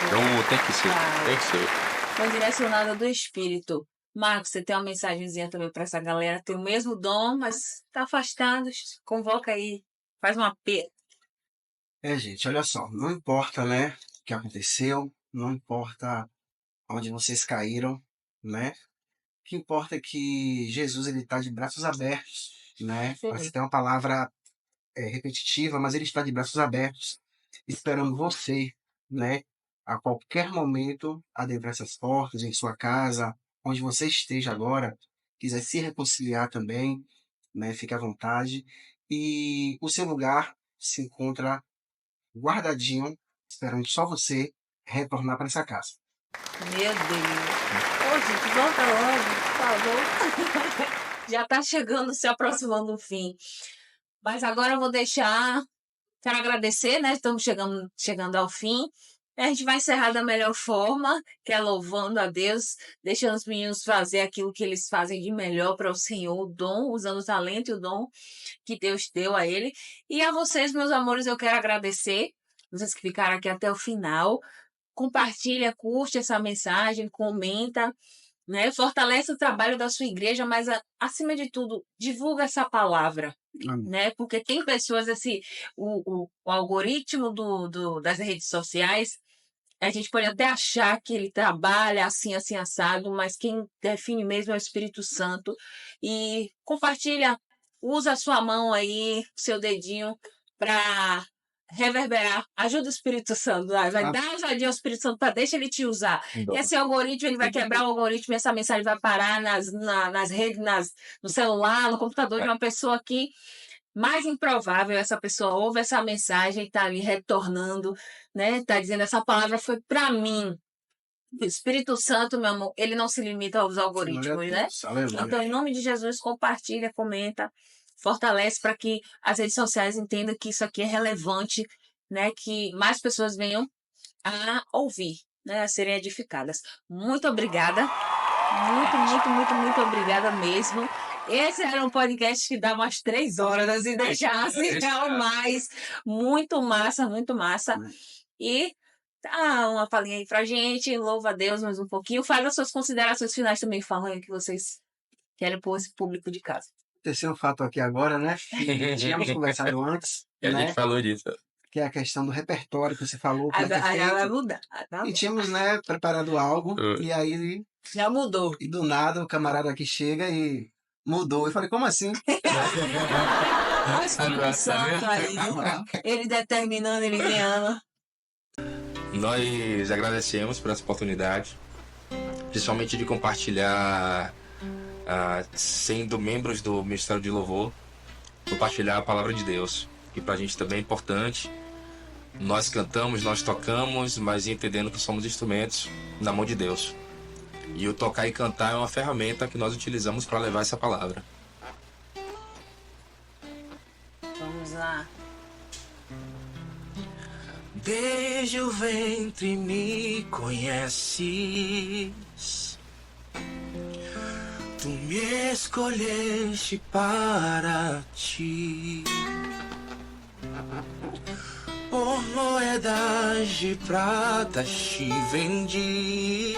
Speaker 1: Então tem que ser, tem que ser.
Speaker 2: Foi direcionada do Espírito. Marcos, você tem uma mensagenzinha também para essa galera? Tem o mesmo dom, mas tá afastado. Convoca aí, faz um apelo.
Speaker 3: Gente, olha só, não importa, né, o que aconteceu, não importa onde vocês caíram, né? O que importa é que Jesus, ele está de braços abertos, né?
Speaker 2: Sim.
Speaker 3: Parece ter uma palavra repetitiva, mas ele está de braços abertos, esperando você, né? A qualquer momento, adentrar essas portas, em sua casa, onde você esteja agora, quiser se reconciliar também, né? Fique à vontade. E o seu lugar se encontra guardadinho, esperando só você retornar para essa casa.
Speaker 2: Meu Deus. Ô, gente, volta logo, por favor. Já tá chegando, se aproximando do fim. Mas agora eu vou deixar... Quero agradecer, né? Estamos chegando ao fim. A gente vai encerrar da melhor forma, que é louvando a Deus, deixando os meninos fazer aquilo que eles fazem de melhor para o Senhor, o dom, usando o talento e o dom que Deus deu a ele. E a vocês, meus amores, eu quero agradecer, vocês que ficaram aqui até o final. Compartilha, curte essa mensagem, comenta, né? Fortalece o trabalho da sua igreja, mas acima de tudo, divulga essa palavra. Né? Porque tem pessoas assim, o algoritmo das redes sociais, a gente pode até achar que ele trabalha assim, assim, assado, mas quem define mesmo é o Espírito Santo. E compartilha, usa a sua mão aí, seu dedinho, para reverberar. Ajuda o Espírito Santo, vai dar ousadia ao Espírito Santo, para deixa ele te usar. Esse algoritmo, ele vai quebrar o algoritmo, essa mensagem vai parar nas redes, no celular, no computador de uma pessoa que mais improvável, essa pessoa ouve essa mensagem e está ali retornando, né? Está dizendo, essa palavra foi para mim. O Espírito Santo, meu amor, ele não se limita aos algoritmos, né? Então, em nome de Jesus, compartilha, comenta, fortalece para que as redes sociais entendam que isso aqui é relevante, né? Que mais pessoas venham a ouvir, né? A serem edificadas. Muito obrigada. Muito obrigada mesmo. Esse era um podcast que dá umas 3 horas, assim, deixasse mais. Muito massa, muito massa. E dá uma palhinha aí pra gente, louva a Deus mais um pouquinho. Faz as suas considerações finais também, falam aí o que vocês querem pôr esse público de casa.
Speaker 3: Aconteceu um fato aqui agora, né? Tínhamos conversado antes,
Speaker 1: E a gente falou disso.
Speaker 3: Que é a questão do repertório que você falou.
Speaker 2: Aí vai mudar.
Speaker 3: E tínhamos, né, preparado algo, e aí...
Speaker 2: Já mudou.
Speaker 3: E do nada o camarada aqui chega e mudou. Eu falei, como assim?
Speaker 2: O Espírito Santo aí, ele determinando, ele guiando.
Speaker 1: Nós agradecemos por essa oportunidade, principalmente de compartilhar, sendo membros do Ministério de Louvor, compartilhar a palavra de Deus, que pra gente também é importante. Nós cantamos, nós tocamos, mas entendendo que somos instrumentos na mão de Deus. E o tocar e cantar é uma ferramenta que nós utilizamos para levar essa palavra.
Speaker 2: Vamos lá.
Speaker 1: Desde o ventre me conheces, tu me escolheste para ti. Por moedas de prata te vendi,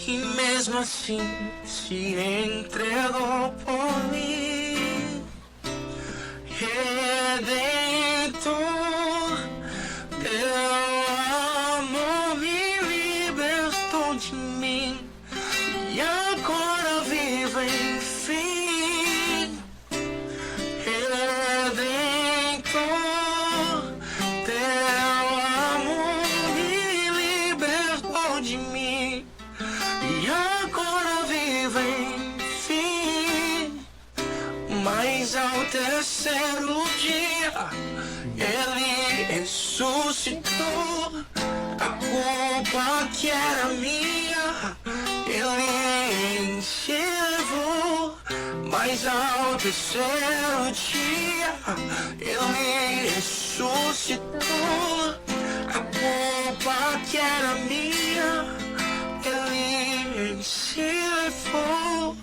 Speaker 1: e mesmo assim se entregou por mim. Redentor, teu amor me libertou de mim, e agora vivo enfim. Redentor, teu amor me libertou de mim, e agora vivo enfim. Mas ao terceiro dia ele ressuscitou. A culpa que era minha ele enxergou.
Speaker 4: mas ao terceiro dia ele me ressuscitou. A culpa que era minha, ele se levou.